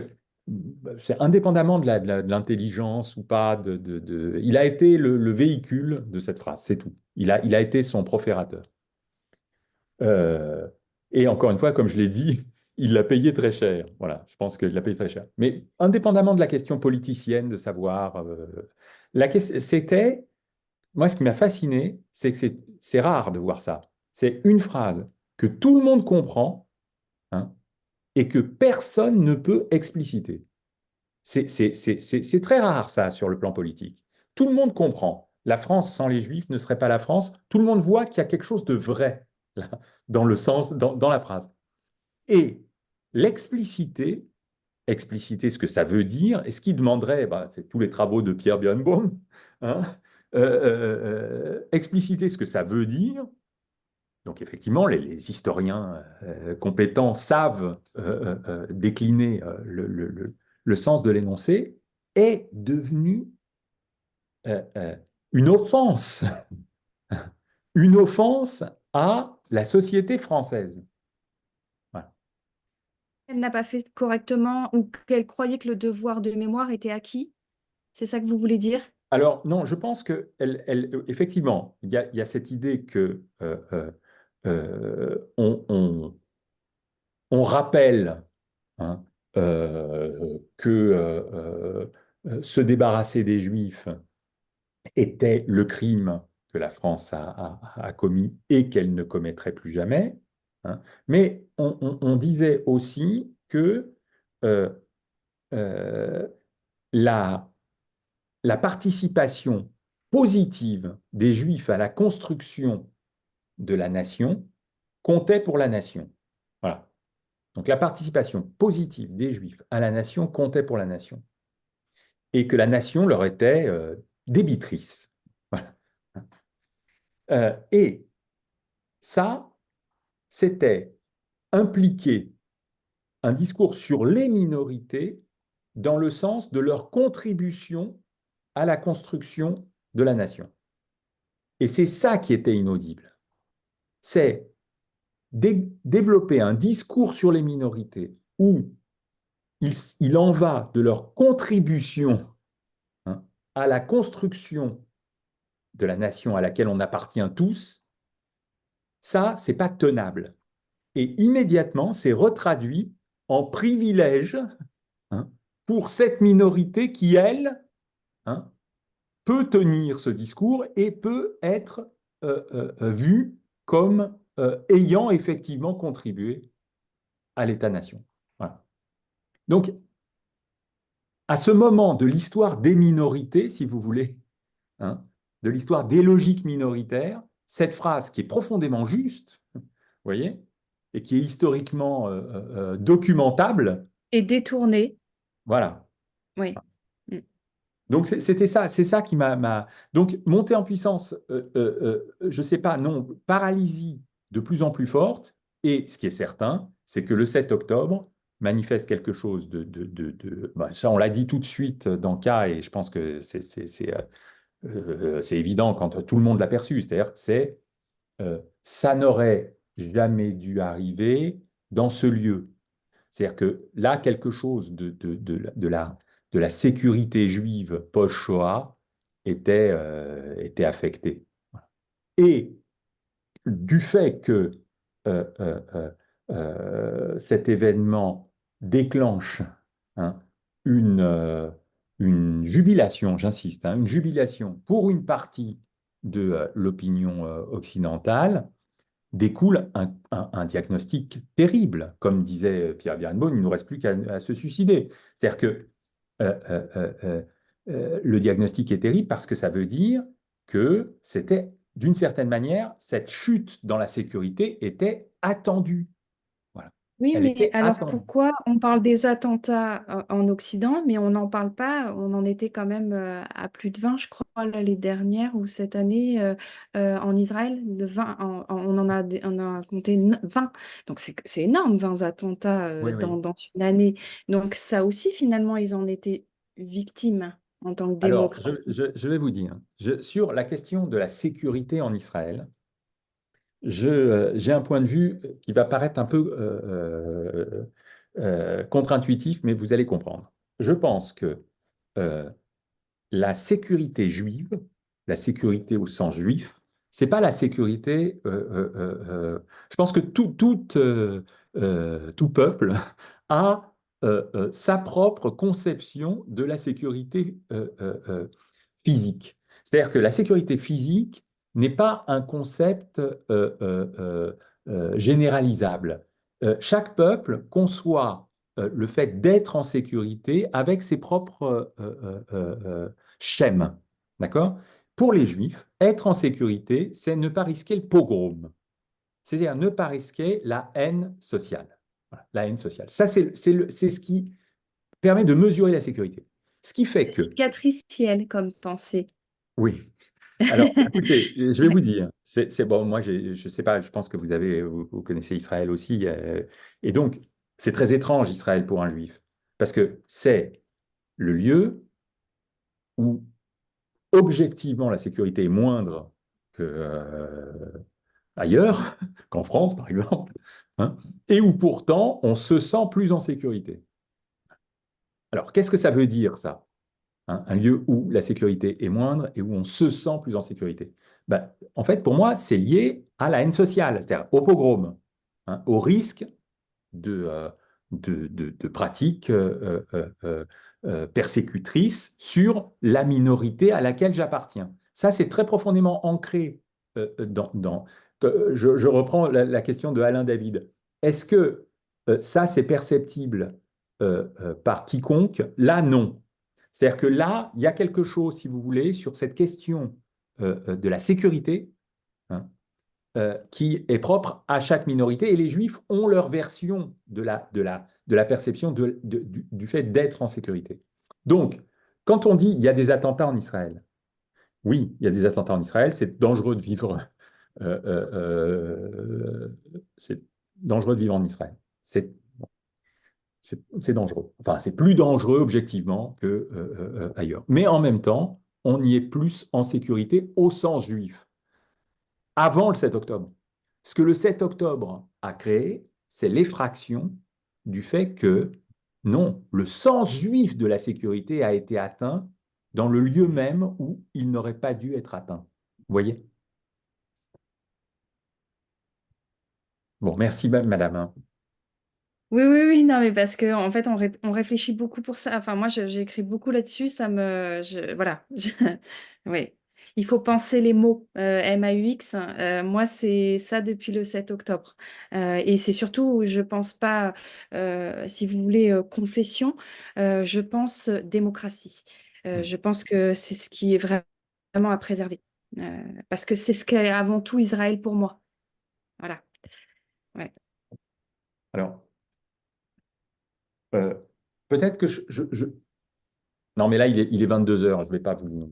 c'est indépendamment de l'intelligence ou pas, il a été le véhicule de cette phrase, c'est tout. Il a été son proférateur. Euh, et encore une fois, comme je l'ai dit, il l'a payé très cher. Voilà, je pense qu'il l'a payé très cher. Mais indépendamment de la question politicienne, de savoir, c'était, moi, ce qui m'a fasciné, c'est que c'est rare de voir ça. C'est une phrase que tout le monde comprend, hein, et que personne ne peut expliciter. C'est très rare, ça, sur le plan politique. Tout le monde comprend. La France sans les Juifs ne serait pas la France. Tout le monde voit qu'il y a quelque chose de vrai là, dans le sens, dans la phrase. Et l'expliciter, expliciter ce que ça veut dire, et ce qui demanderait, c'est tous les travaux de Pierre Birnbaum, hein, expliciter ce que ça veut dire. Donc effectivement, les historiens compétents savent décliner le sens de l'énoncé, est devenu une offense, une offense à la société française. Voilà. Elle n'a pas fait correctement ou qu'elle croyait que le devoir de mémoire était acquis? C'est ça que vous voulez dire? Alors non, je pense que effectivement, il y a cette idée que on rappelle, hein, que se débarrasser des Juifs était le crime que la France a commis et qu'elle ne commettrait plus jamais. Hein. Mais on disait aussi que euh, euh, la, la participation positive des Juifs à la construction de la nation comptait pour la nation. Voilà. Donc la participation positive des Juifs à la nation comptait pour la nation. Et que la nation leur était débitrice. Voilà. Et ça, c'était impliquer un discours sur les minorités dans le sens de leur contribution à la construction de la nation. Et c'est ça qui était inaudible. C'est développer un discours sur les minorités où il en va de leur contribution, hein, à la construction de la nation à laquelle on appartient tous. Ça, c'est pas tenable. Et immédiatement, c'est retraduit en privilège, hein, pour cette minorité qui, elle, hein, peut tenir ce discours et peut être vue comme ayant effectivement contribué à l'État-nation. Voilà. Donc, à ce moment de l'histoire des minorités, si vous voulez, hein, de l'histoire des logiques minoritaires, cette phrase qui est profondément juste, vous voyez, et qui est historiquement documentable. Et détourné. Voilà. Oui. Donc c'était ça, c'est ça qui m'a. Donc montée en puissance, je ne sais pas, non, paralysie de plus en plus forte. Et ce qui est certain, c'est que le 7 octobre manifeste quelque chose ça, on l'a dit tout de suite dans le cas, et je pense que c'est évident quand tout le monde l'a perçu. C'est-à-dire que ça n'aurait jamais dû arriver dans ce lieu. C'est-à-dire que là, quelque chose de la sécurité juive post-Shoah était affecté. Et du fait que cet événement déclenche, hein, une jubilation, j'insiste, hein, une jubilation pour une partie de l'opinion occidentale, découle un diagnostic terrible. Comme disait Pierre Birnbaum, il ne nous reste plus qu'à se suicider. C'est-à-dire que le diagnostic est terrible parce que ça veut dire que c'était, d'une certaine manière, cette chute dans la sécurité était attendue. Voilà. Oui, Elle mais était alors attendue. pourquoi on parle des attentats en Occident, mais on n'en parle pas, on en était quand même à plus de 20, je crois, là, les dernières ou cette année en Israël, de 20, on a compté 20. Donc c'est énorme, 20 attentats Oui, oui. dans une année. Donc ça aussi, finalement, ils en étaient victimes en tant que Alors, démocratie. je vais vous dire, sur la question de la sécurité en Israël, j'ai un point de vue qui va paraître un peu contre-intuitif, mais vous allez comprendre. Je pense que euh, la sécurité juive, la sécurité au sens juif, c'est pas la sécurité. Je pense que tout peuple a sa propre conception de la sécurité physique. C'est-à-dire que la sécurité physique n'est pas un concept généralisable. Chaque peuple conçoit le fait d'être en sécurité avec ses propres schèmes. D'accord? Pour les Juifs, être en sécurité, c'est ne pas risquer le pogrom, c'est-à-dire ne pas risquer la haine sociale. Voilà, la haine sociale. Ça, c'est ce qui permet de mesurer la sécurité. Ce qui fait que, Cicatriciel comme pensée. oui, alors écoutez, je vais Ouais. vous dire, c'est bon, moi je sais pas, je pense que vous connaissez Israël aussi, et donc c'est très étrange Israël pour un juif, parce que c'est le lieu où objectivement la sécurité est moindre que, ailleurs, qu'en France par exemple, hein, et où pourtant on se sent plus en sécurité. Alors qu'est-ce que ça veut dire ça? Hein, un lieu où la sécurité est moindre et où on se sent plus en sécurité. Ben, en fait, pour moi, c'est lié à la haine sociale, c'est-à-dire au pogrom, hein, au risque de, de pratiques persécutrices sur la minorité à laquelle j'appartiens. Ça, c'est très profondément ancré je reprends la question de Alain David. Est-ce que ça, c'est perceptible par quiconque? Là, non. C'est-à-dire que là, il y a quelque chose, si vous voulez, sur cette question de la sécurité, hein, qui est propre à chaque minorité. Et les Juifs ont leur version de la perception du fait d'être en sécurité. Donc, quand on dit il y a des attentats en Israël, oui, il y a des attentats en Israël, c'est dangereux de vivre. euh, euh, c'est dangereux de vivre en Israël. C'est c'est dangereux. Enfin, c'est plus dangereux objectivement que ailleurs. Mais en même temps, on y est plus en sécurité au sens juif. Avant le 7 octobre. Ce que le 7 octobre a créé, c'est l'effraction du fait que, non, le sens juif de la sécurité a été atteint dans le lieu même où il n'aurait pas dû être atteint. Vous voyez? Bon, merci, madame, hein. Oui, oui, oui, non, mais parce que en fait, on réfléchit beaucoup pour ça. Enfin, moi, j'ai écrit beaucoup là-dessus. Voilà. Oui. Il faut penser les mots MAUX. Moi, c'est ça depuis le 7 octobre. Et c'est surtout, je pense pas, si vous voulez, confession, je pense démocratie. Je pense que c'est ce qui est vraiment à préserver. Parce que c'est ce qu'est avant tout Israël pour moi. Voilà. Ouais. Alors, peut-être que non, mais là, il est 22 heures, je ne vais pas vous...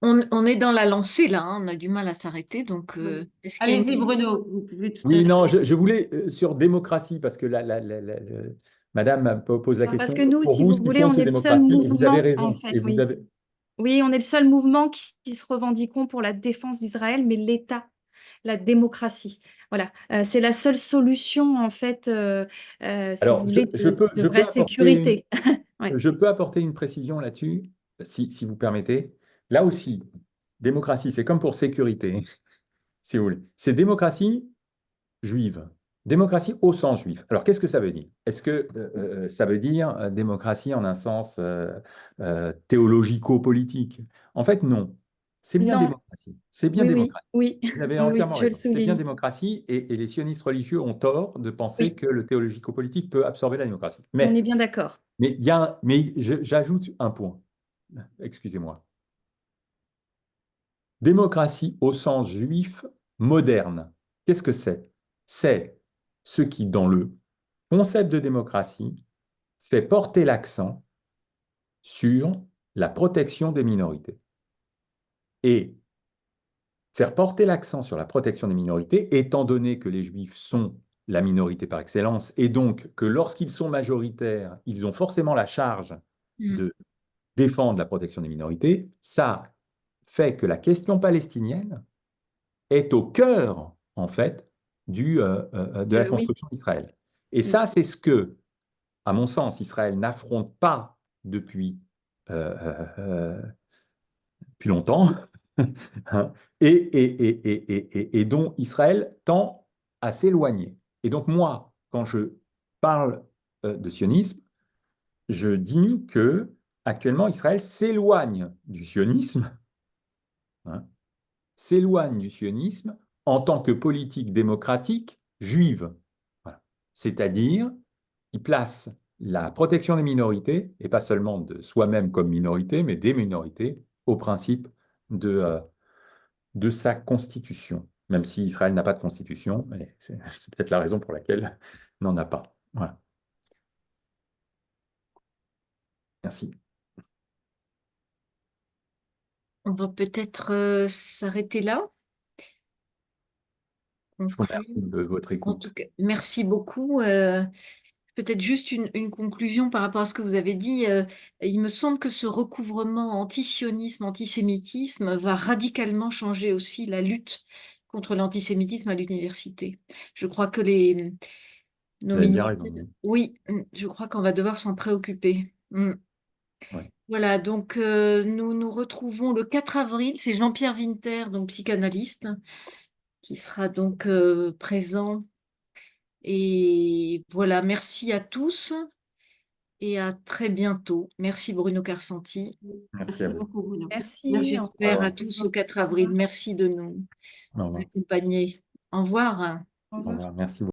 On est dans la lancée là, hein, on a du mal à s'arrêter. Donc, est-ce qu'il y a Allez-y, Bruno, vous pouvez tout à Oui, non, fait. je voulais, sur démocratie, parce que madame pose la Parce question, que nous, pour si vous, vous ce qui voulez, compte, on c'est est le seul démocratie, et vous avez mouvement, en raison. fait, Et vous oui. avez... Oui, on est le seul mouvement qui se revendiquons pour la défense d'Israël, mais l'État, la démocratie. Voilà. C'est la seule solution, en fait, si vous Alors, voulez, de vraie sécurité. Ouais. je peux apporter une précision là-dessus, si vous permettez. Là aussi, démocratie, c'est comme pour sécurité, si vous voulez. C'est démocratie juive. Démocratie au sens juif. Alors, qu'est-ce que ça veut dire? Est-ce que ça veut dire démocratie en un sens théologico-politique? En fait, non. C'est bien Non, démocratie. C'est bien oui, oui, démocratie. oui, Vous avez oui, oui, entièrement je le raison. C'est bien souligne. démocratie et les sionistes religieux ont tort de penser Oui, que le théologico-politique peut absorber la démocratie. on est bien d'accord. Mais j'ajoute un point. Excusez-moi. Démocratie au sens juif moderne. Qu'est-ce que c'est? C'est ce qui, dans le concept de démocratie fait porter l'accent sur la protection des minorités. Et faire porter l'accent sur la protection des minorités, étant donné que les Juifs sont la minorité par excellence, et donc que lorsqu'ils sont majoritaires, ils ont forcément la charge de défendre la protection des minorités, ça fait que la question palestinienne est au cœur, en fait, de la Oui. construction d'Israël. Et ça, c'est ce que, à mon sens, Israël n'affronte pas depuis longtemps, hein, et dont Israël tend à s'éloigner. Et donc moi, quand je parle de sionisme, je dis que actuellement Israël s'éloigne du sionisme, hein, s'éloigne du sionisme en tant que politique démocratique juive. Voilà. C'est-à-dire, il place la protection des minorités, et pas seulement de soi-même comme minorité, mais des minorités, au principe de sa constitution. Même si Israël n'a pas de constitution, mais c'est peut-être la raison pour laquelle il n'en a pas. Voilà. Merci. On va peut-être s'arrêter là. Je vous remercie de votre En tout écoute. cas, merci beaucoup. Peut-être juste une conclusion par rapport à ce que vous avez dit. Il me semble que ce recouvrement antisionisme, antisémitisme va radicalement changer aussi la lutte contre l'antisémitisme à l'université. Je crois que nos Vous avez bien ministères, raison. oui, je crois qu'on va devoir s'en préoccuper. Ouais. Voilà, donc nous nous retrouvons le 4 avril. C'est Jean-Pierre Winter, donc psychanalyste, qui sera donc présent. Et voilà, merci à tous et à très bientôt. Merci Bruno Carsanti. Merci à vous. beaucoup, Bruno. Merci. J'espère à revoir. tous au 4 avril. Merci de nous Au revoir. accompagner. Au revoir. Au Au revoir. revoir. Merci beaucoup.